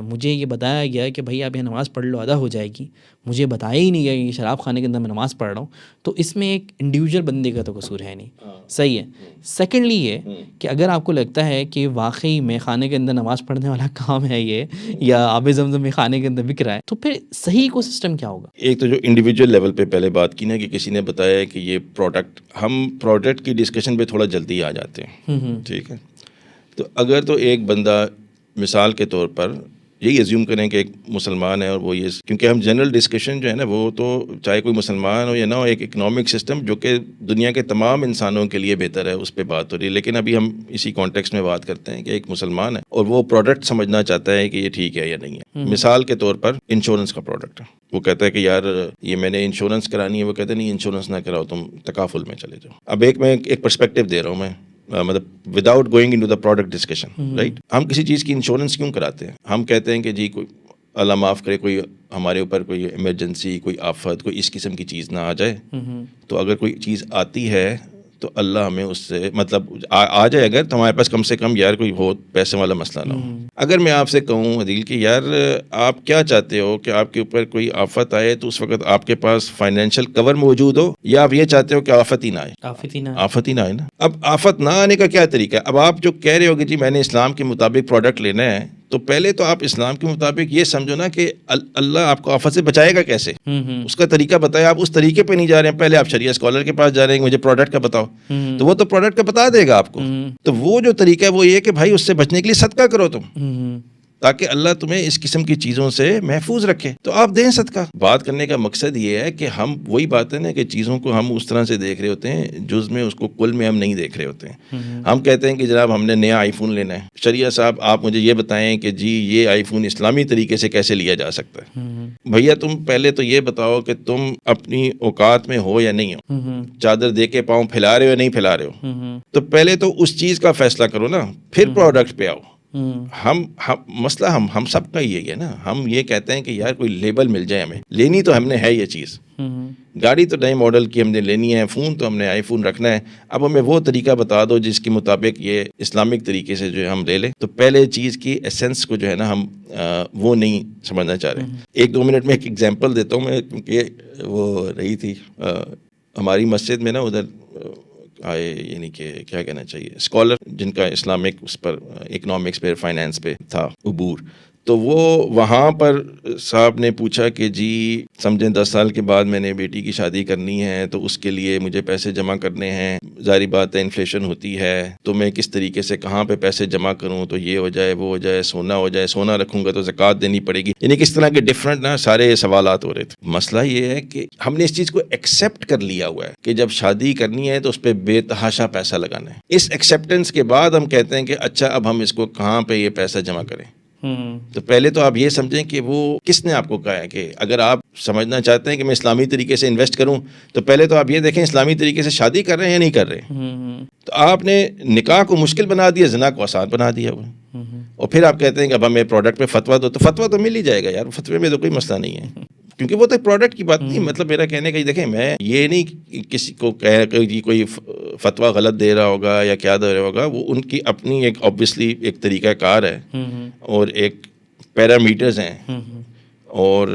مجھے یہ بتایا گیا کہ بھائی آپ یہ نماز پڑھ لو ادا ہو جائے گی, مجھے بتایا ہی نہیں گیا کہ شراب خانے کے اندر میں نماز پڑھ رہا ہوں, تو اس میں ایک انڈیویجول بندے کا تو قصور ہے نہیں, صحیح ہے. سیکنڈلی یہ کہ اگر آپ کو لگتا ہے کہ واقعی میں خانے کے اندر نماز پڑھنے والا کام ہے یہ, یا آب زمزم میں خانے کے اندر بک رہا ہے, تو پھر صحیح ایکو سسٹم کیا ہوگا. ایک تو جو انڈیویجول لیول پہ پہلے بات کی نا کہ کسی نے بتایا کہ یہ پروڈکٹ, ہم پروڈکٹ کی ڈسکشن پہ تھوڑا جلدی آ جاتے ہیں, ٹھیک ہے. تو اگر تو ایک بندہ مثال کے طور پر یہی ایزیوم کریں کہ ایک مسلمان ہے اور وہ یہ, کیونکہ ہم جنرل ڈسکشن جو ہے نا وہ تو چاہے کوئی مسلمان ہو یا نہ ہو, ایک اکنامک سسٹم جو کہ دنیا کے تمام انسانوں کے لیے بہتر ہے اس پہ بات ہو رہی ہے. لیکن ابھی ہم اسی کانٹیکسٹ میں بات کرتے ہیں کہ ایک مسلمان ہے اور وہ پروڈکٹ سمجھنا چاہتا ہے کہ یہ ٹھیک ہے یا نہیں ہے. مثال کے طور پر انشورنس کا پروڈکٹ ہے, وہ کہتا ہے کہ یار یہ میں نے انشورنس کرانی ہے, وہ کہتے ہیں نہیں انشورنس نہ کراؤ, تم تکافل میں چلے جاؤ. اب میں ایک پرسپیکٹیو دے رہا ہوں میں, مطلب without going into the product discussion, right. ہم کسی چیز کی انشورنس کیوں کراتے ہیں؟ ہم کہتے ہیں کہ جی کوئی اللہ معاف کرے کوئی ہمارے اوپر کوئی ایمرجنسی, کوئی آفت, کوئی اس قسم کی چیز نہ آ جائے, تو اگر کوئی چیز آتی ہے تو اللہ ہمیں اس سے مطلب آ جائے اگر, تو ہمارے پاس کم سے کم یار کوئی بہت پیسے والا مسئلہ نہ ہو. اگر میں آپ سے کہوں عدیل کہ یار آپ کیا چاہتے ہو کہ آپ کے اوپر کوئی آفت آئے تو اس وقت آپ کے پاس فائنینشیل کور موجود ہو, یا آپ یہ چاہتے ہو کہ آفت ہی نہ آئے؟ آفت ہی نہ آئے نا. اب آفت نہ آنے کا کیا طریقہ ہے؟ اب آپ جو کہہ رہے ہو کہ جی میں نے اسلام کے مطابق پروڈکٹ لینا ہے, تو پہلے تو آپ اسلام کے مطابق یہ سمجھو نا کہ اللہ آپ کو آفت سے بچائے گا کیسے, اس کا طریقہ بتائے. آپ اس طریقے پہ نہیں جا رہے ہیں, پہلے آپ شریعہ اسکالر کے پاس جا رہے ہیں مجھے پروڈکٹ کا بتاؤ, تو وہ تو پروڈکٹ کا بتا دے گا آپ کو. تو وہ جو طریقہ ہے وہ یہ کہ بھائی اس سے بچنے کے لیے صدقہ کرو تم, تاکہ اللہ تمہیں اس قسم کی چیزوں سے محفوظ رکھے, تو آپ دیں صدقہ. بات کرنے کا مقصد یہ ہے کہ ہم وہی بات ہے نا کہ چیزوں کو ہم اس طرح سے دیکھ رہے ہوتے ہیں جز میں, اس کو کل میں ہم نہیں دیکھ رہے ہوتے ہیں. ہم کہتے ہیں کہ جناب ہم نے نیا آئی فون لینا ہے, شریعہ صاحب آپ مجھے یہ بتائیں کہ جی یہ آئی فون اسلامی طریقے سے کیسے لیا جا سکتا ہے. بھیا تم پہلے تو یہ بتاؤ کہ تم اپنی اوقات میں ہو یا نہیں ہو, چادر دے کے پاؤں پھیلا رہے ہو یا نہیں پھیلا رہے ہو, تو پہلے تو اس چیز کا فیصلہ کرو نا, پھر پروڈکٹ پہ آؤ. ہم مسئلہ ہم سب کا یہ ہے نا, ہم یہ کہتے ہیں کہ یار کوئی لیبل مل جائے ہمیں, لینی تو ہم نے ہے یہ چیز, گاڑی تو نئے ماڈل کی ہم نے لینی ہے, فون تو ہم نے آئی فون رکھنا ہے, اب ہمیں وہ طریقہ بتا دو جس کے مطابق یہ اسلامک طریقے سے جو ہے ہم لے لیں. تو پہلے چیز کی ایسنس کو جو ہے نا ہم وہ نہیں سمجھنا چاہ رہے. 1-2 منٹ میں ایک ایگزامپل دیتا ہوں میں, کیونکہ وہ رہی تھی ہماری مسجد میں نا, ادھر آئے یعنی کہ کیا کہنا چاہیے اسکالر جن کا اسلامک اس پر اکنامکس پہ فائنانس پہ تھا عبور, تو وہ وہاں پر صاحب نے پوچھا کہ جی سمجھیں 10 سال کے بعد میں نے بیٹی کی شادی کرنی ہے تو اس کے لیے مجھے پیسے جمع کرنے ہیں, ظاہری بات ہے انفلیشن ہوتی ہے تو میں کس طریقے سے کہاں پہ پیسے جمع کروں تو یہ ہو جائے وہ ہو جائے, سونا ہو جائے, سونا رکھوں گا تو زکوٰۃ دینی پڑے گی, یعنی کس طرح کے ڈفرینٹ نا سارے سوالات ہو رہے تھے. مسئلہ یہ ہے کہ ہم نے اس چیز کو ایکسیپٹ کر لیا ہوا ہے کہ جب شادی کرنی ہے تو اس پہ بے تحاشا پیسہ لگانا ہے. اس ایکسیپٹنس کے بعد ہم کہتے ہیں کہ اچھا اب ہم اس کو کہاں پہ یہ پیسہ جمع کریں. تو پہلے تو آپ یہ سمجھیں کہ وہ کس نے آپ کو کہا ہے کہ اگر آپ سمجھنا چاہتے ہیں کہ میں اسلامی طریقے سے انویسٹ کروں تو پہلے تو آپ یہ دیکھیں اسلامی طریقے سے شادی کر رہے ہیں یا نہیں کر رہے. تو آپ نے نکاح کو مشکل بنا دیا, زنا کو آسان بنا دیا ہوا, اور پھر آپ کہتے ہیں کہ اب ہمیں پروڈکٹ پہ فتویٰ دو, تو فتویٰ تو مل ہی جائے گا یار, فتوے میں تو کوئی مسئلہ نہیں ہے کیونکہ وہ تو پروڈکٹ کی بات نہیں. مطلب میرا کہنے کا دیکھیں میں یہ نہیں کسی کو کہہ کہ کوئی فتویٰ غلط دے رہا ہوگا یا کیا دے رہا ہوگا, وہ ان کی اپنی ایک آبویسلی ایک طریقہ کار ہے اور ایک پیرامیٹرز ہیں, اور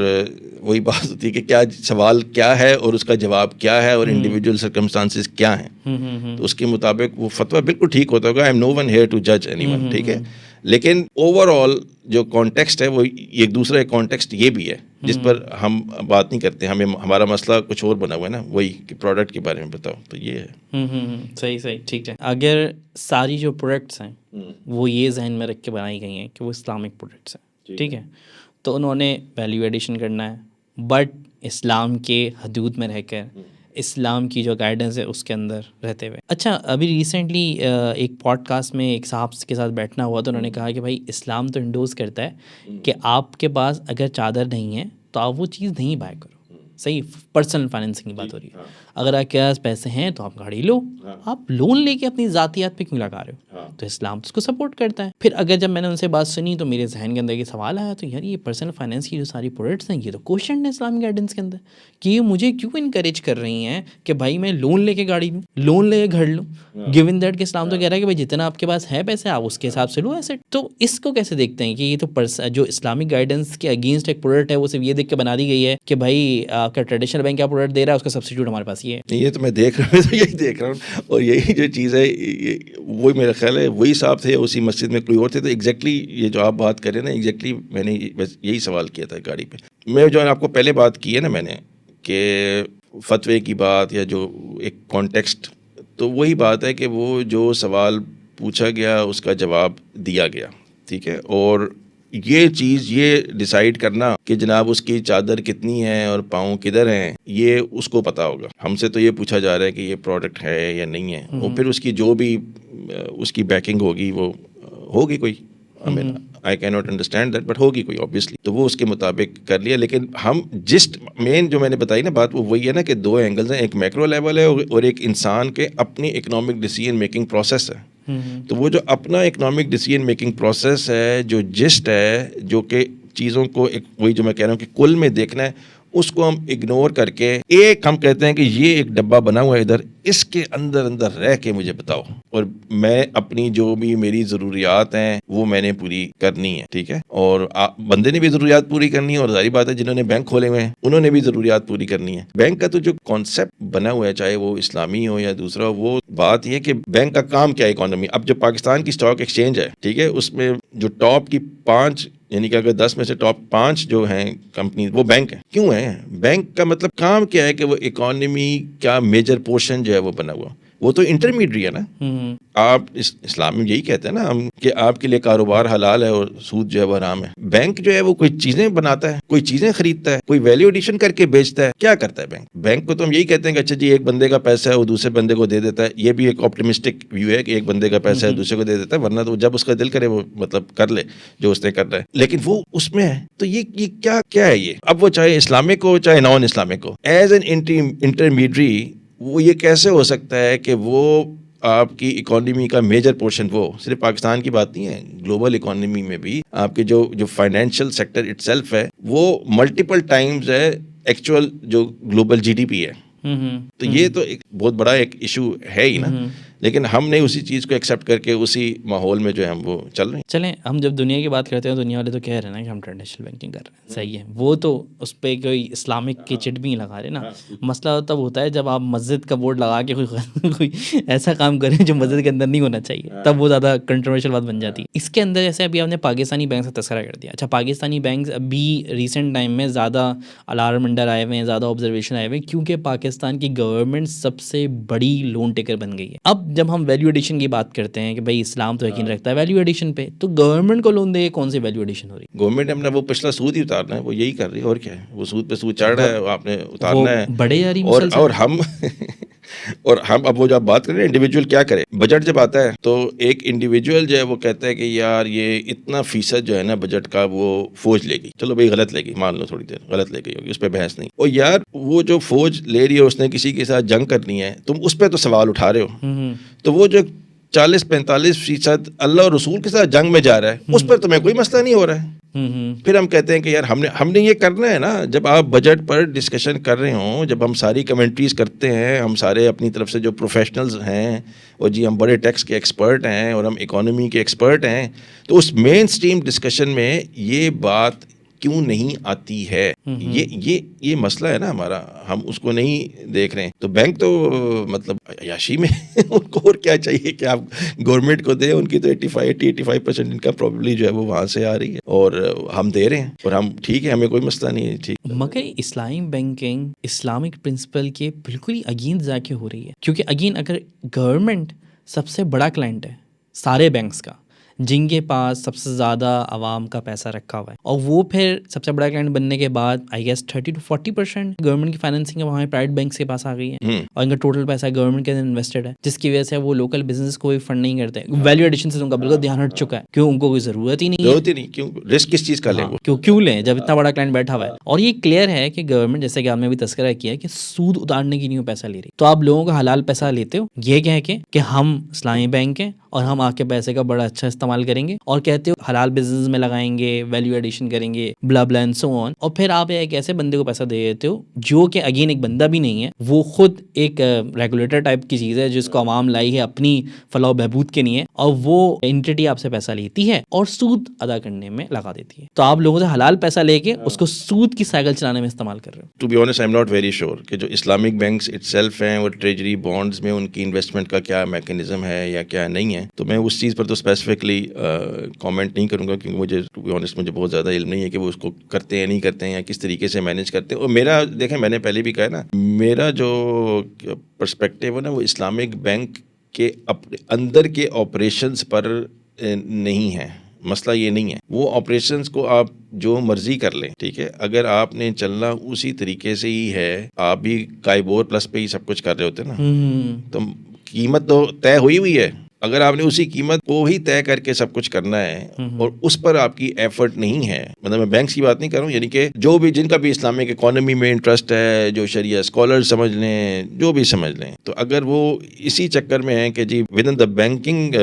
وہی بات ہوتی ہے کہ کیا سوال کیا ہے اور اس کا جواب کیا ہے اور انڈیویجول سرکمسٹانسز کیا ہیں, تو اس کے مطابق وہ فتویٰ بالکل ٹھیک ہوتا ہوگا. I am no one here to جج اینی ون, ٹھیک ہے, لیکن اوور آل جو کانٹیکسٹ ہے وہ ایک دوسرا کانٹیکسٹ یہ بھی ہے جس پر ہم بات نہیں کرتے. ہمارا مسئلہ کچھ اور بنا ہوا ہے نا, وہی کہ پروڈکٹ کے بارے میں بتاؤ, تو یہ ہے. صحیح ٹھیک ہے. اگر ساری جو پروڈکٹس ہیں وہ یہ ذہن میں رکھ کے بنائی گئی ہیں کہ وہ اسلامک پروڈکٹس ہیں, ٹھیک ہے, تو انہوں نے ویلیو ایڈیشن کرنا ہے بٹ اسلام کے حدود میں رہ کر, اسلام کی جو گائیڈنس ہے اس کے اندر رہتے ہوئے. اچھا ابھی ریسنٹلی ایک پوڈ کاسٹ میں ایک صاحب کے ساتھ بیٹھنا ہوا تو انہوں نے کہا کہ بھائی اسلام تو انڈوز کرتا ہے کہ آپ کے پاس اگر چادر نہیں ہے تو آپ وہ چیز نہیں بائی کرو. صحیح, پرسنل فائنینسنگ کی بات ہو رہی ہے. اگر آپ کے پاس پیسے ہیں تو آپ گاڑی لو, آپ لون لے کے اپنی ذاتیات پہ کیوں لگا رہے ہو, تو اسلام تو اس کو سپورٹ کرتا ہے. پھر اگر جب میں نے ان سے بات سنی تو میرے ذہن کے اندر یہ سوال آیا تو یار یہ پرسنل فائنینس کی جو ساری پروڈکٹس ہیں یہ تو کوشچن ہے اسلامی گائیڈنس کے اندر کہ یہ مجھے کیوں انکریج کر رہی ہیں کہ بھائی میں لون لے کے گاڑی لوں, لون لے کے گھر لوں, گیون دیٹ کہ اسلام تو کہہ رہا ہے کہ بھائی جتنا آپ کے پاس ہے پیسے آپ اس کے حساب سے لو ایسٹ. تو اس کو کیسے دیکھتے ہیں کہ یہ تو جو اسلامک گائیڈنس کے اگینسٹ ایک پروڈکٹ ہے وہ صرف یہ دیکھ کے بنا دی گئی ہے کہ بھائی آپ کا ٹریڈیشنل بینک کیا پروڈکٹ دے رہا ہے اس کا سبسٹیٹیوٹ ہمارے پاس یہ ہے. یہ تو میں دیکھ رہا ہوں, تو یہی دیکھ رہا ہوں, اور یہی جو چیز ہے وہی میرا خیال ہے وہی صاحب تھے اسی مسجد میں کوئی اور تھے. تو ایگزیکٹلی یہ جو آپ بات کر رہے ہیں نا, ایگزیکٹلی میں نے یہی سوال کیا تھا گاڑی پہ. میں جو آپ کو پہلے بات کی ہے نا میں نے کہ فتوے کی بات یا جو ایک کانٹیکسٹ, تو وہی بات ہے کہ وہ جو سوال پوچھا گیا اس کا جواب دیا گیا, ٹھیک ہے, اور یہ چیز یہ ڈیسائیڈ کرنا کہ جناب اس کی چادر کتنی ہے اور پاؤں کدھر ہیں یہ اس کو پتا ہوگا. ہم سے تو یہ پوچھا جا رہا ہے کہ یہ پروڈکٹ ہے یا نہیں ہے, اور پھر اس کی جو بھی اس کی بیکنگ ہوگی وہ ہوگی کوئی, I cannot understand that, but ہوگی کوئی obviously, تو وہ اس کے مطابق کر لیا. لیکن ہم جسٹ مین جو میں نے بتائی نا بات وہ وہی ہے نا کہ دو اینگلز ہیں, ایک میکرو لیول ہے اور ایک انسان کے اپنی اکنامک ڈیسیژن میکنگ پروسیس ہے. تو وہ جو اپنا اکنامک ڈیسیژن میکنگ پروسیس ہے, جو جسٹ ہے, جو کہ چیزوں کو ایک وہی جو میں کہہ رہا ہوں کہ کل میں دیکھنا ہے, اس کو ہم اگنور کر کے ایک ہم کہتے ہیں کہ یہ ایک ڈبہ بنا ہوا ہے ادھر, اس کے اندر اندر رہ کے مجھے بتاؤ اور میں اپنی جو بھی میری ضروریات ہیں وہ میں نے پوری کرنی ہے, ٹھیک ہے, اور بندے نے بھی ضروریات پوری کرنی ہے, اور ظاہری بات ہے جنہوں نے بینک کھولے ہوئے ہیں انہوں نے بھی ضروریات پوری کرنی ہے. بینک کا تو جو کانسیپٹ بنا ہوا ہے چاہے وہ اسلامی ہو یا دوسرا, وہ بات یہ کہ بینک کا کام کیا ہے اکانومی. اب جو پاکستان کی اسٹاک ایکسچینج ہے, ٹھیک ہے, اس میں جو ٹاپ کی 5 یعنی کہ اگر 10 میں سے ٹاپ 5 جو ہیں کمپنی وہ بینک ہیں. کیوں ہیں بینک کا مطلب کام کیا ہے کہ وہ اکانومی کا میجر پورشن جو ہے وہ بنا ہوا, وہ تو انٹرمیڈری ہے نا. آپ اسلام میں یہی کہتے ہیں نا ہم کہ آپ کے لیے کاروبار حلال ہے اور سود جو ہے وہ حرام ہے. بینک جو ہے وہ کوئی چیزیں بناتا ہے, کوئی چیزیں خریدتا ہے, کوئی ویلیو ایڈیشن کر کے بیچتا ہے. کیا کرتا ہے بینک؟ بینک کو تو ہم یہی کہتے ہیں کہ اچھا جی ایک بندے کا پیسہ ہے وہ دوسرے بندے کو دے دیتا ہے. یہ بھی ایک آپٹیمسٹک ویو ہے کہ ایک بندے کا پیسہ ہے دوسرے کو دے دیتا ہے, ورنہ تو جب اس کا دل کرے وہ مطلب کر لے جو اس نے کر رہا ہے, لیکن وہ اس میں ہے. تو یہ کیا ہے یہ؟ اب وہ چاہے اسلامک ہو چاہے نان اسلامک ہو, ایز این انٹرمیڈری وہ یہ کیسے ہو سکتا ہے کہ وہ آپ کی اکانومی کا میجر پورشن, وہ صرف پاکستان کی بات نہیں ہے, گلوبل اکانومی میں بھی آپ کے جو فائنینشیل سیکٹر اٹ سیلف ہے وہ ملٹیپل ٹائمز ہے ایکچوئل جو گلوبل جی ڈی پی ہے. تو یہ تو ایک بہت بڑا ایک ایشو ہے ہی نا. لیکن ہم نے اسی چیز کو ایکسیپٹ کر کے اسی ماحول میں جو ہے ہم وہ چل رہے ہیں. چلیں ہم جب دنیا کی بات کرتے ہیں دنیا والے تو کہہ رہے ہیں نا کہ ہم ٹریڈیشنل بینکنگ کر رہے ہیں, صحیح ہے, وہ تو اس پہ کوئی اسلامک کی چٹ بھی نہیں لگا رہے نا. مسئلہ تب ہوتا ہے جب آپ مسجد کا بورڈ لگا کے کوئی ایسا کام کریں جو مسجد کے اندر نہیں ہونا چاہیے, تب وہ زیادہ کنٹروورشل بات بن جاتی ہے. اس کے اندر جیسے ابھی آپ نے پاکستانی بینک کا تذکرہ کر دیا, اچھا پاکستانی بینکس ابھی ریسنٹ ٹائم میں زیادہ الارم انڈر آئے ہوئے ہیں, زیادہ آبزرویشن آئے ہوئے ہیں, کیونکہ پاکستان کی گورنمنٹ سب سے بڑی لون ٹیکر بن گئی ہے. اب جب ہم ویلیو ایڈیشن کی بات کرتے ہیں کہ بھائی اسلام تو یقین رکھتا ہے ویلیو ایڈیشن پہ, تو گورنمنٹ کو لون دے کون سی ویلیو ایڈیشن ہو رہی ہے؟ گورنمنٹ نے اپنا وہ پچھلا سود ہی اتارنا ہے, وہ یہی کر رہی ہے, اور کیا ہے, وہ سود پہ سود چڑھ رہا ہے, وہ آپ نے اتارنا ہے. بڑے یاری اور ہم اب وہ جو آپ بات کر رہے ہیں انڈیویجول کیا کرے. بجٹ جب آتا ہے تو ایک انڈیویجول جو ہے وہ کہتا ہے کہ یار یہ اتنا فیصد جو ہے نا بجٹ کا وہ فوج لے گی, چلو بھائی غلط لے گی, مان لو تھوڑی دیر غلط لے گئی ہوگی, اس پہ بحث نہیں. اور یار وہ جو فوج لے رہی ہے اس نے کسی کے ساتھ جنگ کرنی ہے, تم اس پہ تو سوال اٹھا رہے ہو. تو وہ جو 40-45% اللہ اور رسول کے ساتھ جنگ میں جا رہا ہے, اس پر تمہیں کوئی مسئلہ نہیں ہو رہا ہے. پھر ہم کہتے ہیں کہ یار ہم نے یہ کرنا ہے نا. جب آپ بجٹ پر ڈسکشن کر رہے ہوں, جب ہم ساری کمنٹریز کرتے ہیں, ہم سارے اپنی طرف سے جو پروفیشنلز ہیں, اور جی ہم بڑے ٹیکس کے ایکسپرٹ ہیں اور ہم اکانومی کے ایکسپرٹ ہیں, تو اس مین سٹریم ڈسکشن میں یہ بات کیوں نہیں آتی ہے؟ یہ مسئلہ ہے نا ہمارا, ہم اس کو نہیں دیکھ رہے ہیں. تو بینک تو مطلب عیاشی میں ان کو اور کیا چاہیے کہ آپ گورنمنٹ کو دیں, ان کی تو 85% انکم پروبیبلی جو ہے وہ وہاں سے آ رہی ہے, اور ہم دے رہے ہیں, اور ہم ٹھیک ہے, ہمیں کوئی مسئلہ نہیں ہے. ٹھیک, مگر اسلامی بینکنگ اسلامک پرنسپل کے بالکل ہی اگین جا کے ہو رہی ہے, کیونکہ اگین اگر گورنمنٹ سب سے بڑا کلائنٹ ہے سارے بینکس کا, جن کے پاس سب سے زیادہ عوام کا پیسہ رکھا ہوا ہے, اور وہ پھر سب سے بڑا کلائنٹ بننے کے بعد آئی گیس 30-40% گورنمنٹ کی فائنینسنگ وہاں پرائیویٹ بینکس کے پاس آ گئی ہے, اور ان کا ٹوٹل پیسہ گورنمنٹ کے اندر انویسٹڈ ہے, جس کی وجہ سے وہ لوکل بزنس کو بھی فنڈ نہیں کرتے. ویلیو ایڈیشن سے ان کا بالکل دھیان ہٹ چکا ہے, کیوں ان کو کوئی ضرورت ہی نہیں. کیوں رسک کس چیز کا لیں وہ, کیوں لیں جب اتنا بڑا کلائنٹ بیٹھا ہوا ہے. اور یہ کلیئر ہے کہ گورنمنٹ, جیسے کہ آپ نے بھی تذکرہ کیا, کہ سود اتارنے کی نہیں پیسہ لے رہی. تو آپ لوگوں کا حلال پیسہ لیتے ہو یہ کہہ کے کہ ہم اسلامی بینک ہیں اور ہم آپ کے پیسے کا بڑا اچھا استعمال کریں گے, اور کہتے ہو حلال بزنس میں لگائیں گے, ویلیو ایڈیشن کریں گے, بلا بلا اینڈ سو آن, اور پھر آپ ایک ایسے بندے کو پیسہ دے دیتے ہو جو کہ اگین ایک بندہ بھی نہیں ہے, وہ خود ایک ریگولیٹر ٹائپ کی چیز ہے جس کو عوام لائی ہے اپنی فلاح و بہبود کے لیے, اور وہ انٹیٹی آپ سے پیسہ لیتی ہے اور سود ادا کرنے میں لگا دیتی ہے. تو آپ لوگوں سے حلال پیسہ لے کے اس کو سود کی سائیکل چلانے میں استعمال کر رہے ہو. To be honest I am not very sure کہ جو اسلامک بینکس اٹ سیلف ہیں, وہ ٹریجری بانڈز میں ان کی انویسٹمنٹ کا کیا میکینزم ہے یا کیا نہیں ہے, تو میں اس چیز پر تو اسپیسیفکلی کامنٹ نہیں کروں گا, کیونکہ مجھے ٹو بی آنیسٹ مجھے بہت زیادہ علم نہیں ہے کہ وہ اس کو کرتے ہیں نہیں کرتے ہیں یا کس طریقے سے مینیج کرتے ہیں. اور میرا دیکھیں, میں نے پہلے بھی کہا نا, میرا جو پرسپیکٹیو ہے نا وہ اسلامک بینک کے اندر کے آپریشنز پر نہیں ہے. مسئلہ یہ نہیں ہے, وہ آپریشنز کو آپ جو مرضی کر لیں, ٹھیک ہے, اگر آپ نے چلنا اسی طریقے سے ہی ہے, آپ بھی کائبور پلس پہ ہی سب کچھ کر رہے ہوتے نا, تو قیمت تو طے ہوئی ہے. اگر آپ نے اسی قیمت کو ہی طے کر کے سب کچھ کرنا ہے اور اس پر آپ کی ایفرٹ نہیں ہے, مطلب میں بینکس کی بات نہیں کر رہا ہوں, یعنی کہ جو بھی جن کا بھی اسلامک اکانومی میں انٹرسٹ ہے, جو شریعہ اسکالر سمجھ لیں, جو بھی سمجھ لیں, تو اگر وہ اسی چکر میں ہیں کہ جی within the banking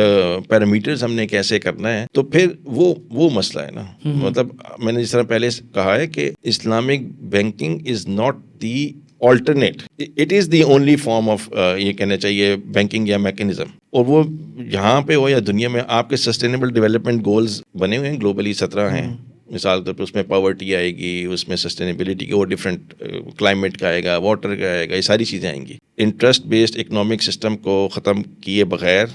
parameters ہم نے کیسے کرنا ہے, تو پھر وہ مسئلہ ہے نا. مطلب میں نے جس طرح پہلے کہا ہے کہ Islamic banking is not the alternate, it is the only form of یہ کہنا چاہیے بینکنگ یا میکینزم. اور وہ یہاں پہ ہو یا دنیا میں, آپ کے سسٹینیبل ڈیولپمنٹ گولز بنے ہوئے ہیں گلوبلی 17 ہیں. مثال طور پر اس میں پاورٹی آئے گی, اس میں سسٹینیبلٹی کے اور ڈفرینٹ کلائمیٹ کا آئے گا, واٹر کا آئے گا, یہ ساری چیزیں آئیں گی. انٹرسٹ بیسڈ اکنامک سسٹم کو ختم کیے بغیر,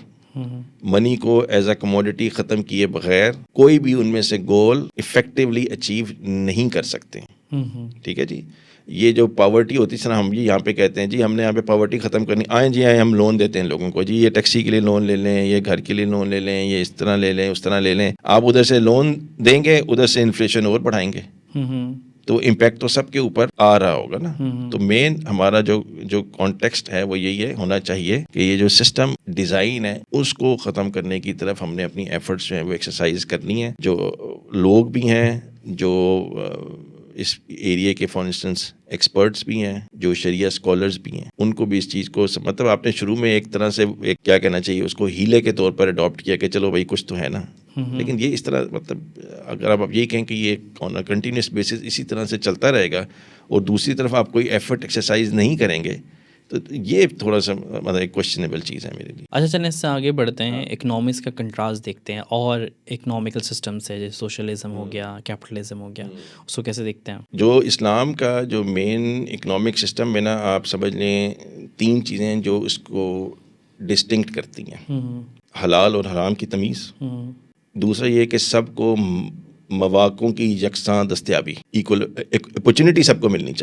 منی کو ایز اے کموڈٹی ختم کیے بغیر, کوئی بھی ان میں سے گول افیکٹولی اچیو نہیں کر سکتے. ٹھیک ہے جی. یہ جو پاورٹی ہوتی ہے نا, ہم یہاں پہ کہتے ہیں جی ہم نے یہاں پہ پاورٹی ختم کرنی, آئیں جی آئیں ہم لون دیتے ہیں لوگوں کو, جی یہ ٹیکسی کے لیے لون لے لیں, یہ گھر کے لیے لون لے لیں, یہ اس طرح لے لیں, اس طرح لے لیں. آپ ادھر سے لون دیں گے, ادھر سے انفلیشن اور بڑھائیں گے, تو امپیکٹ تو سب کے اوپر آ رہا ہوگا نا. تو مین ہمارا جو کانٹیکسٹ ہے وہ یہی ہے, ہونا چاہیے کہ یہ جو سسٹم ڈیزائن ہے اس کو ختم کرنے کی طرف ہم نے اپنی ایفرٹس جو ہیں وہ ایکسرسائز کرنی ہے. جو لوگ بھی ہیں جو اس ایریا کے فار انسٹنس ایکسپرٹس بھی ہیں, جو شریعہ اسکالرز بھی ہیں, ان کو بھی اس چیز کو مطلب آپ نے شروع میں ایک طرح سے ایک کیا کہنا چاہیے اس کو ہیلے کے طور پر اڈاپٹ کیا کہ چلو بھائی کچھ تو ہے نا. لیکن یہ اس طرح مطلب اگر آپ یہی کہیں کہ یہ آن اے کنٹینیوس بیسس اسی طرح سے چلتا رہے گا اور دوسری طرف آپ کوئی ایفرٹ ایکسرسائز نہیں کریں گے, تو یہ تھوڑا سا مطلب ایک کوشچنیبل چیز ہے میرے لیے. اچھا چلیں اس سے آگے بڑھتے ہیں, اکنامکس کا کنٹراسٹ دیکھتے ہیں اور اکنامیکل سسٹمس ہے جیسے سوشلزم ہو گیا, کیپٹلزم ہو گیا, اس کو کیسے دیکھتے ہیں؟ جو اسلام کا جو مین اکنامک سسٹم میں نا آپ سمجھ لیں 3 چیزیں جو اس کو ڈسٹنکٹ کرتی ہیں. حلال اور حرام کی تمیز, دوسرا یہ کہ سب کو مواقعوں کی یکساں دستیابی, ایکول اپرچونٹی سب کو ملنی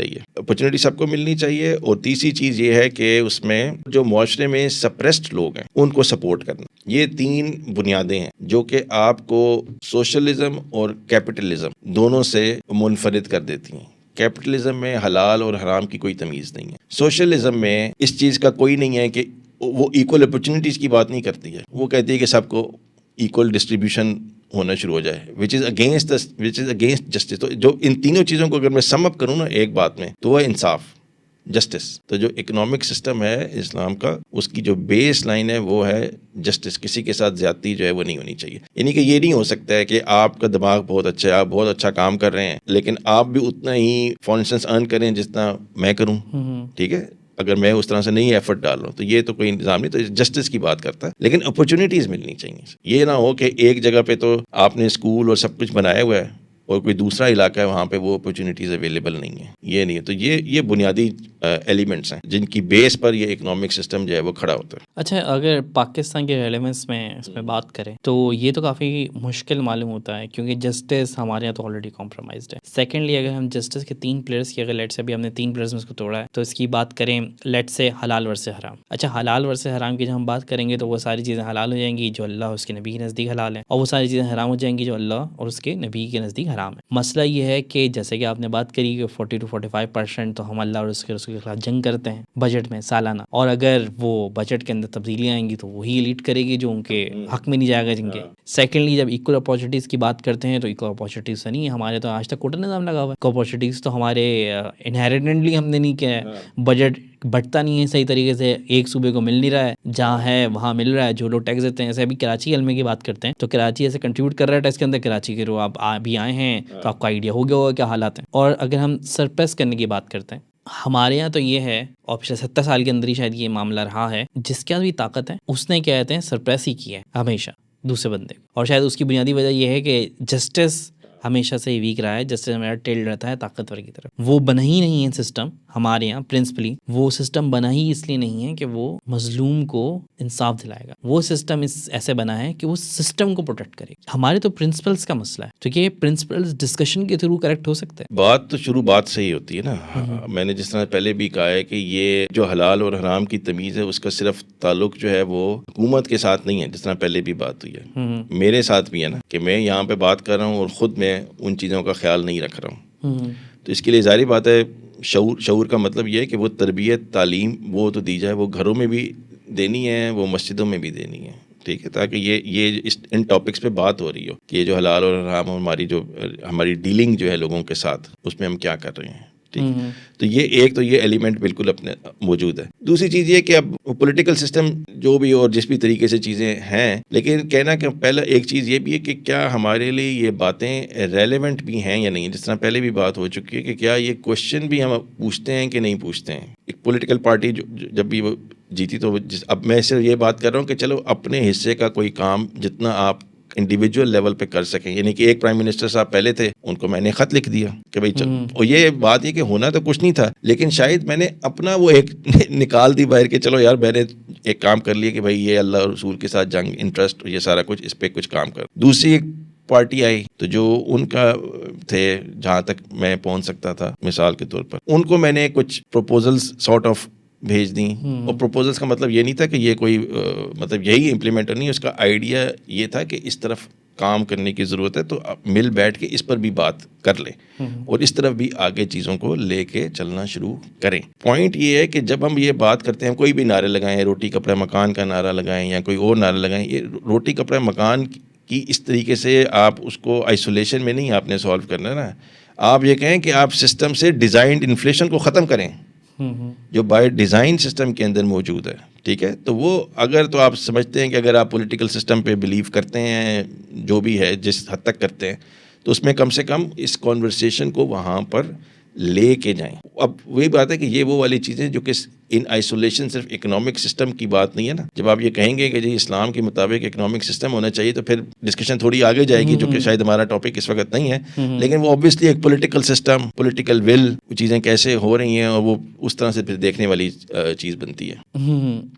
چاہیے, اور تیسری چیز یہ ہے کہ اس میں جو معاشرے میں سپریسڈ لوگ ہیں ان کو سپورٹ کرنا. یہ 3 بنیادیں ہیں جو کہ آپ کو سوشلزم اور کیپٹلزم دونوں سے منفرد کر دیتی ہیں. کیپٹلزم میں حلال اور حرام کی کوئی تمیز نہیں ہے. سوشلزم میں اس چیز کا کوئی نہیں ہے کہ وہ ایکول اپرچونٹیز کی بات نہیں کرتی ہے, وہ کہتی ہے کہ سب کو ایکول ڈسٹریبیوشن ہونا شروع ہو جائے, وچ از اگینسٹ جسٹس. تو جو ان تینوں چیزوں کو اگر میں سم اپ کروں نا ایک بات میں, تو وہ انصاف, جسٹس. تو جو اکنامک سسٹم ہے اسلام کا, اس کی جو بیس لائن ہے وہ ہے جسٹس. کسی کے ساتھ زیادتی جو ہے وہ نہیں ہونی چاہیے. یعنی کہ یہ نہیں ہو سکتا ہے کہ آپ کا دماغ بہت اچھا ہے, آپ بہت اچھا کام کر رہے ہیں, لیکن آپ بھی اتنا ہی فار انسٹنس ارن کریں جتنا میں کروں. ٹھیک ہے, اگر میں اس طرح سے نہیں ایفرٹ ڈال رہا ہوں تو یہ تو کوئی نظام نہیں. تو جسٹس کی بات کرتا ہے, لیکن اپرچونیٹیز ملنی چاہیے. یہ نہ ہو کہ ایک جگہ پہ تو آپ نے اسکول اور سب کچھ بنایا ہوا ہے اور کوئی دوسرا علاقہ ہے وہاں پہ وہ اپرچونیٹیز اویلیبل نہیں ہے. یہ نہیں ہے. تو یہ بنیادی ایلیمنٹس ہیں جن کی بیس پر یہ اکنامک سسٹم جو ہے وہ کھڑا ہوتا ہے. اچھا, اگر پاکستان کے ریلیونس میں اس میں بات کریں تو یہ تو کافی مشکل معلوم ہوتا ہے کیونکہ جسٹس ہمارے یہاں تو آلریڈی کمپرومائزڈ ہے. سیکنڈلی اگر ہم جسٹس کے 3 پلیئرس کی, اگر لیٹ سے ابھی ہم نے 3 پلیئرس میں اس کو توڑا ہے, تو اس کی بات کریں لیٹ سے حلال ورس حرام. اچھا, حلال ورس حرام کی جب ہم بات کریں گے تو وہ ساری چیزیں حلال ہو جائیں گی جو اللہ اور اس کے نبی کے نزدیک حلال ہیں, اور وہ ساری چیزیں حرام ہو جائیں گی جو اللہ اور اس کے نبی کے نزدیک حرام ہے. مسئلہ یہ ہے کہ جیسے کہ آپ نے بات کری کہ 40 to 45% تو ہم اللہ اور اس کے خلاف جنگ کرتے ہیں بجٹ میں سالانہ, اور اگر وہ بجٹ کے اندر تبدیلیاں آئیں گی تو وہی لیڈ کرے گی جو ان کے حق میں نہیں جائے گا جن کے. سیکنڈلی جب ایکول اپارچونیٹیز کی بات کرتے ہیں تو ایکول اپارچونیٹیز نہیں ہے ہمارے, تو آج تک کوٹا نظام لگا ہوا ہے. اپارچونیٹیز تو ہمارے انہیریٹنٹلی ہم نے نہیں کیا ہے, بجٹ بٹتا نہیں ہے صحیح طریقے سے, ایک صوبے کو مل نہیں رہا ہے, جہاں ہے وہاں مل رہا ہے, جو لوگ ٹیکس دیتے ہیں. ایسے ابھی کراچی علمے کی بات کرتے ہیں تو کراچی ایسے کنٹریبیوٹ کر رہا ہے ٹیکس کے اندر, کراچی کے آپ ابھی آئے ہیں تو آپ کو آئیڈیا ہو گیا ہوگا کیا حالات ہیں. اور اگر ہم سرپریس کرنے کی بات کرتے ہیں, ہمارے یہاں تو یہ ہے, اور پچھلے 70 سال کے اندر ہی شاید یہ معاملہ رہا ہے, جس کے بھی طاقت ہے اس نے کیا کہتے ہیں سرپریس ہی کیا ہے ہمیشہ دوسرے بندے کو. اور شاید اس کی بنیادی وجہ یہ ہے کہ جسٹس ہمیشہ سے ہی ویک رہا ہے, جسٹس ہمارا ٹیل رہتا ہے طاقتور کی طرف. وہ بنا ہی نہیں ہے سسٹم ہمارے یہاں پرنسپلی, وہ سسٹم بنا ہی اس لیے نہیں ہے کہ وہ مظلوم کو انصاف دلائے گا. وہ سسٹم ایسے بنا ہے کہ وہ سسٹم کو پروٹیکٹ کرے. ہمارے تو پرنسپلس کا مسئلہ ہے, تو کہ پرنسپلس ڈسکشن کے تھرو کریکٹ ہو سکتے ہیں. بات تو شروع بات سے ہی ہوتی ہے نا. میں نے جس طرح پہلے بھی کہا ہے کہ یہ جو حلال اور حرام کی تمیز ہے اس کا صرف تعلق جو ہے وہ حکومت کے ساتھ نہیں ہے, جس طرح پہلے بھی بات ہوئی ہے, میرے ساتھ بھی ہے نا, کہ میں یہاں پہ بات کر رہا ہوں اور خود میں ان چیزوں کا خیال نہیں رکھ رہا ہوں. تو اس کے لیے ظاہری بات ہے شعور کا مطلب یہ ہے کہ وہ تربیت تعلیم وہ تو دی جائے, وہ گھروں میں بھی دینی ہے, وہ مسجدوں میں بھی دینی ہے. ٹھیک ہے, تاکہ یہ ان ٹاپکس پہ بات ہو رہی ہو کہ یہ جو حلال اور حرام ہماری ڈیلنگ جو ہے لوگوں کے ساتھ اس میں ہم کیا کر رہے ہیں. ٹھیک, تو یہ ایلیمنٹ بالکل اپنے موجود ہے. دوسری چیز یہ کہ اب پولیٹیکل سسٹم جو بھی اور جس بھی طریقے سے چیزیں ہیں, لیکن کہنا کہ پہلا ایک چیز یہ بھی ہے کہ کیا ہمارے لیے یہ باتیں ریلیونٹ بھی ہیں یا نہیں. جس طرح پہلے بھی بات ہو چکی ہے کہ کیا یہ کوشچن بھی ہم پوچھتے ہیں کہ نہیں پوچھتے ہیں. ایک پولیٹیکل پارٹی جب بھی وہ جیتی تو اب میں صرف یہ بات کر رہا ہوں کہ چلو اپنے حصے کا کوئی کام جتنا آپ انڈیویجول لیول پہ کر سکیں. یعنی کہ ایک پرائم منسٹر صاحب پہلے تھے, ان کو میں نے خط لکھ دیا کہ بھائی چلو, اور یہ بات یہ کہ ہونا تو کچھ نہیں تھا, لیکن شاید میں نے اپنا وہ ایک نکال دی باہر کہ چلو یار میں نے ایک کام کر لیا کہ بھائی یہ اللہ اور رسول کے ساتھ جنگ, انٹرسٹ, یہ سارا کچھ, اس پہ کچھ کام کر. دوسری ایک پارٹی آئی تو جو ان کا تھے جہاں تک میں پہنچ سکتا تھا مثال کے طور پر, ان کو میں نے کچھ پروپوزلز سارٹ آف بھیج دیں. اور پروپوزلس کا مطلب یہ نہیں تھا کہ یہ کوئی مطلب یہی امپلیمنٹ نہیں, اس کا آئیڈیا یہ تھا کہ اس طرف کام کرنے کی ضرورت ہے, تو مل بیٹھ کے اس پر بھی بات کر لیں اور اس طرف بھی آگے چیزوں کو لے کے چلنا شروع کریں. پوائنٹ یہ ہے کہ جب ہم یہ بات کرتے ہیں, کوئی بھی نعرے لگائیں, روٹی کپڑا مکان کا نعرہ لگائیں یا کوئی اور نعرہ لگائیں, یہ روٹی کپڑا مکان کی اس طریقے سے آپ اس کو آئسولیشن میں نہیں آپ نے سالو کرنا نا. آپ یہ کہیں کہ آپ سسٹم سے ڈیزائنڈ انفلیشن کو ختم کریں جو بائی ڈیزائن سسٹم کے اندر موجود ہے. ٹھیک ہے, تو وہ اگر تو آپ سمجھتے ہیں کہ اگر آپ پولیٹیکل سسٹم پہ بلیو کرتے ہیں, جو بھی ہے جس حد تک کرتے ہیں, تو اس میں کم سے کم اس کانورسیشن کو وہاں پر لے کے جائیں. اب وہی بات ہے کہ یہ وہ والی چیزیں جو کہ ان آئسولیشن صرف اکنامک سسٹم کی بات نہیں ہے نا. جب آپ یہ کہیں گے کہ جی اسلام کے مطابق اکنامک سسٹم ہونا چاہیے تو پھر ڈسکشن تھوڑی آگے جائے گی, جو کہ شاید ہمارا ٹاپک اس وقت نہیں ہے, لیکن وہ obviously ایک پولیٹیکل سسٹم, پولیٹیکل ول, وہ چیزیں کیسے ہو رہی ہیں اور وہ اس طرح سے پھر دیکھنے والی چیز بنتی ہے.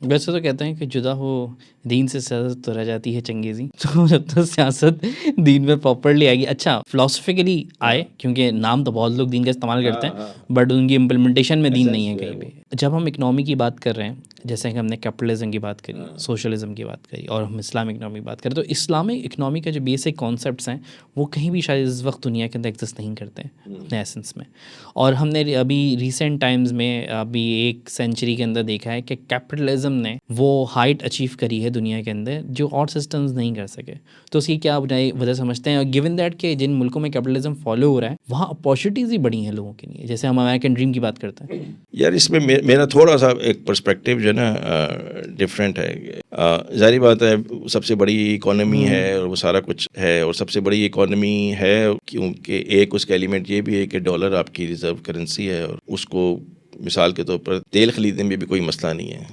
ویسے تو کہتے ہیں کہ جدا ہو دین سے سیاست تو رہ جاتی ہے چنگیزی, تو جب تک سیاست دین میں پراپرلی آئے گی, اچھا فلاسفیکلی آئے, کیونکہ نام تو بہت لوگ دین کا استعمال کرتے ہیں بٹ ان کی امپلیمنٹیشن میں دین نہیں ہے کہیں بھی. جب ہم اکنامی کی بات کر رہے ہیں, جیسے کہ ہم نے کیپٹلزم کی بات کری, سوشلزم کی بات کری, اور ہم اسلامک اکنامی کی بات کریں, تو اسلامک اکنامی کا جو بیسک کانسیپٹس ہیں وہ کہیں بھی شاید اس وقت دنیا کے اندر ایگزسٹ نہیں کرتے ہیں اپنے ایسنس میں. اور ہم نے ابھی ریسنٹ ٹائمز میں ابھی 1 سینچری کے اندر دیکھا ہے کہ کیپٹلزم نے وہ ہائٹ اچیو کری ہے دنیا کے اندر جو اور سسٹمز نہیں کر سکے. تو اس کی کیا وجہ سمجھتے ہیں, گیون دیٹ کہ جن ملکوں میں کیپٹلزم فالو ہو رہا ہے وہاں اپارچونیٹیز ہی بڑی ہیں لوگوں کے لیے, جیسے ہم امریکن ڈریم کی بات کرتے ہیں. یار اس میں میرا تھوڑا سا ایک پرسپیکٹیو جو ہے نا ڈفرینٹ ہے. ظاہری بات ہے سب سے بڑی اکانومی ہے اور وہ سارا کچھ ہے, اور سب سے بڑی اکانومی ہے کیونکہ ایک اس کا ایلیمنٹ یہ بھی ہے کہ ڈالر آپ کی ریزرو کرنسی ہے, اور اس کو مثال کے طور پر تیل خریدنے میں بھی کوئی مسئلہ نہیں ہے,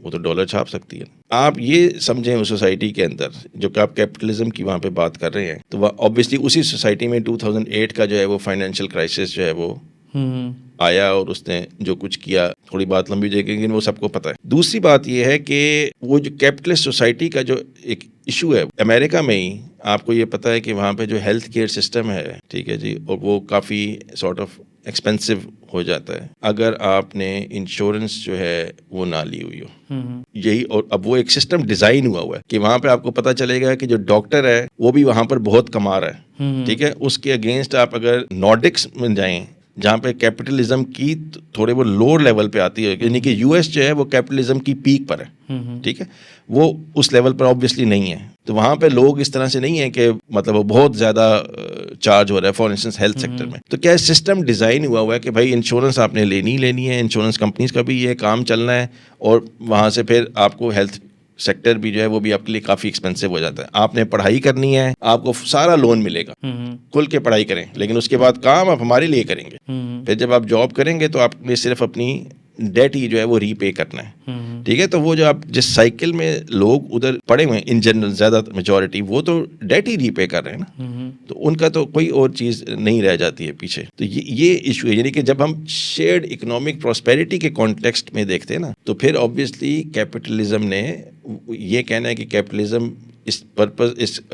وہ تو ڈالر چھاپ سکتی ہے. آپ یہ سمجھیں اس سوسائٹی کے اندر جو کہ آپ کیپٹلزم کی وہاں پہ بات کر رہے ہیں, تو آبویسلی اسی سوسائٹی میں 2008 کا جو ہے وہ فائنینشیل کرائسس جو ہے وہ آیا, اور اس نے جو کچھ کیا, تھوڑی بات لمبی جائے گی لیکن وہ سب کو پتہ ہے. دوسری بات یہ ہے کہ وہ جو کیپٹلسٹ سوسائٹی کا جو ایک ایشو ہے امریکہ میں ہی, آپ کو یہ پتہ ہے کہ وہاں پہ جو ہیلتھ کیئر سسٹم ہے, ٹھیک ہے جی, اور وہ کافی سارٹ آف ایکسپینسو ہو جاتا ہے اگر آپ نے انشورنس جو ہے وہ نہ لی ہوئی ہو. یہی, اور اب وہ ایک سسٹم ڈیزائن ہوا ہے کہ وہاں پہ آپ کو پتہ چلے گا کہ جو ڈاکٹر ہے وہ بھی وہاں پر بہت کما رہا ہے, ٹھیک ہے. اس کے اگینسٹ آپ اگر نارڈکس میں جائیں جہاں پہ کیپٹلزم کی تھوڑے وہ لوور لیول پہ آتی ہے, یعنی کہ یو ایس جو ہے وہ کیپٹلزم کی پیک پر ہے, ٹھیک ہے, وہ اس لیول پر آبویسلی نہیں ہے. تو وہاں پہ لوگ اس طرح سے نہیں ہیں کہ مطلب وہ بہت زیادہ چارج ہو رہا ہے فار انسٹنس ہیلتھ سیکٹر میں. تو کیا سسٹم ڈیزائن ہوا ہے کہ بھائی انشورنس آپ نے لینی ہے, انشورنس کمپنیز کا بھی یہ کام چلنا ہے, اور وہاں سے پھر آپ کو ہیلتھ سیکٹر بھی جو ہے وہ بھی آپ کے لیے کافی ایکسپینسو ہو جاتا ہے. آپ نے پڑھائی کرنی ہے, آپ کو سارا لون ملے گا, کھل کے پڑھائی کریں, لیکن اس کے بعد کام آپ ہمارے لیے کریں گے. پھر جب آپ جاب کریں گے تو آپ نے صرف اپنی ڈیٹ ہی جو ہے وہ ری پے کرنا ہے, ٹھیک ہے. تو وہ جو آپ جس سائیکل میں لوگ ادھر پڑے ہوئے ہیں ان جنرل زیادہ میجورٹی, وہ تو ڈیٹ ہی ری پے کر رہے ہیں نا, تو ان کا تو کوئی اور چیز نہیں رہ جاتی ہے پیچھے. تو یہ ایشو ہے, یعنی کہ جب ہم شیئرڈ اکنامک پراسپیرٹی کے کانٹیکسٹ میں دیکھتے ہیں نا, تو پھر آبویسلی کیپٹلزم نے یہ کہنا ہے کہ کیپٹلزم اس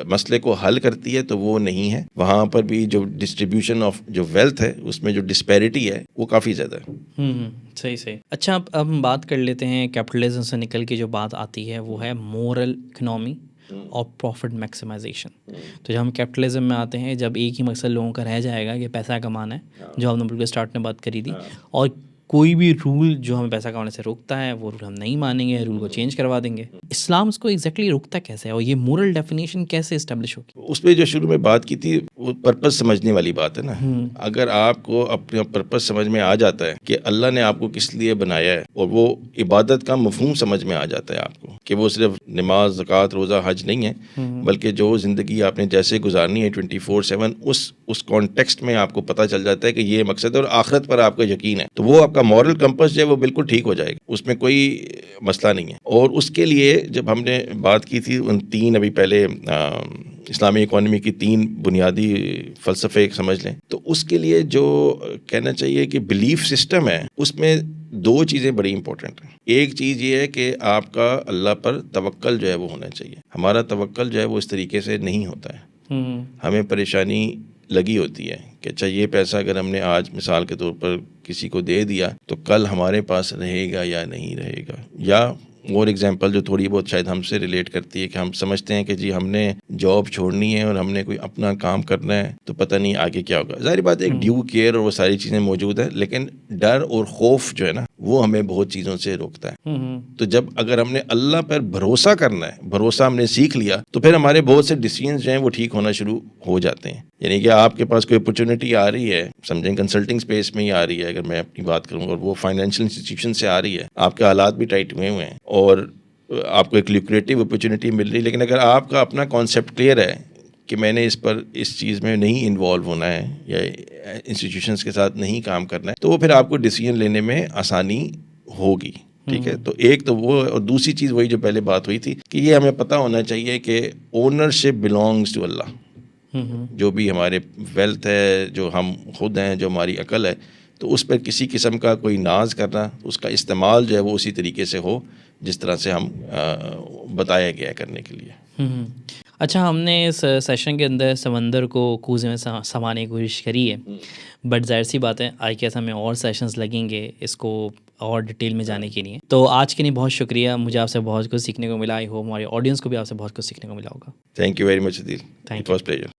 مسئلے کو حل کرتی ہے, تو وہ نہیں ہے. وہاں پر بھی جو ڈسٹریبیوشن آف جو ویلتھ ہے اس میں جو ڈسپیرٹی ہے وہ کافی زیادہ ہے. صحیح. اچھا اب ہم بات کر لیتے ہیں کیپٹلزم سے نکل کے جو بات آتی ہے وہ ہے مورل اکنامی اور پروفٹ میکسیمائزیشن. تو جب ہم کیپٹلزم میں آتے ہیں, جب ایک ہی مقصد لوگوں کا رہ جائے گا کہ پیسہ کمانا ہے, جو ہم نے بالکل اسٹارٹ میں بات کری تھی, اور کوئی بھی رول جو ہمیں پیسہ کمانے سے روکتا ہے وہ رول ہم نہیں مانیں گے, رول کو چینج کروا دیں گے. اسلام اس کو ایگزیکٹلی روکتا کیسے ہے, اور یہ مورل ڈیفینیشن کیسے اسٹیبلش ہوگی؟ اس پہ جو شروع میں بات کی تھی وہ پرپز سمجھنے والی بات ہے نا. اگر آپ کو اپنا پرپز سمجھ میں آ جاتا ہے کہ اللہ نے آپ کو کس لیے بنایا ہے, اور وہ عبادت کا مفہوم سمجھ میں آ جاتا ہے آپ کو کہ وہ صرف نماز, زکوٰۃ, روزہ, حج نہیں ہے, بلکہ جو زندگی آپ نے جیسے گزارنی ہے 24/7 اس کانٹیکسٹ میں آپ کو پتہ چل جاتا ہے کہ یہ مقصد ہے, اور آخرت پر آپ کا یقین ہے, تو وہ آپ کا مورل کمپس جو ہے وہ بالکل ٹھیک ہو جائے گا, اس میں کوئی مسئلہ نہیں ہے. اور اس کے لیے جب ہم نے بات کی تھی ان 3 ابھی پہلے اسلامی اکانومی کی 3 بنیادی فلسفے سمجھ لیں, تو اس کے لیے جو کہنا چاہیے کہ بلیف سسٹم ہے اس میں 2 چیزیں بڑی امپورٹنٹ ہیں. ایک چیز یہ ہے کہ آپ کا اللہ پر توکل جو ہے وہ ہونا چاہیے. ہمارا توکل جو ہے وہ اس طریقے سے نہیں ہوتا ہے. ہمیں پریشانی لگی ہوتی ہے کہ اچھا یہ پیسہ اگر ہم نے آج مثال کے طور پر کسی کو دے دیا تو کل ہمارے پاس رہے گا یا نہیں رہے گا. یا اور ایگزامپل جو تھوڑی بہت شاید ہم سے ریلیٹ کرتی ہے کہ ہم سمجھتے ہیں کہ جی ہم نے جاب چھوڑنی ہے اور ہم نے کوئی اپنا کام کرنا ہے, تو پتہ نہیں آگے کیا ہوگا. ظاہر بات ہے ایک ڈیو کیئر اور وہ ساری چیزیں موجود ہیں, لیکن ڈر اور خوف جو ہے نا وہ ہمیں بہت چیزوں سے روکتا ہے. تو جب اگر ہم نے اللہ پر بھروسہ کرنا ہے, بھروسہ ہم نے سیکھ لیا, تو پھر ہمارے بہت سے ڈیسیژنز جو ہیں وہ ٹھیک ہونا شروع ہو جاتے ہیں. یعنی کہ آپ کے پاس کوئی اپرچونٹی آ رہی ہے, سمجھیں کنسلٹنگ اسپیس میں ہی آ رہی ہے اگر میں اپنی بات کروں, اور وہ فائنینشیل انسٹیٹیوشن سے آ رہی ہے, آپ کے حالات بھی ٹائٹ ہوئے ہیں اور آپ کو ایک لیکریٹو اپرچونٹی مل رہی ہے, لیکن اگر آپ کا اپنا کانسیپٹ کلیئر ہے کہ میں نے اس چیز میں نہیں انوالو ہونا ہے یا انسٹیٹیوشنس کے ساتھ نہیں کام کرنا ہے, تو وہ پھر آپ کو ڈیسیجن لینے میں آسانی ہوگی. ٹھیک ہے, تو ایک تو وہ, اور دوسری چیز وہی جو پہلے بات ہوئی تھی کہ یہ ہمیں پتہ ہونا چاہیے کہ اونرشپ بلانگس ٹو اللہ. جو بھی ہمارے ویلتھ ہے, جو ہم خود ہیں, جو ہماری عقل ہے, تو اس پر کسی قسم کا کوئی ناز کرنا, اس کا استعمال جو ہے وہ اسی طریقے سے ہو جس طرح سے ہم بتایا گیا ہے کرنے کے لیے. اچھا, ہم نے اس سیشن کے اندر سمندر کو کوزے میں سمانے کی کوشش کری ہے, بٹ ظاہر سی بات ہے آئی گیس ہمیں اور سیشنز لگیں گے اس کو اور ڈیٹیل میں جانے کے لیے. تو آج کے لیے بہت شکریہ, مجھے آپ سے بہت کچھ سیکھنے کو ملا. آئی ہوپ ہمارے آڈینس کو بھی آپ سے بہت کچھ سیکھنے کو ملا ہوگا. Thank you very much Adeel, Thank it was pleasure.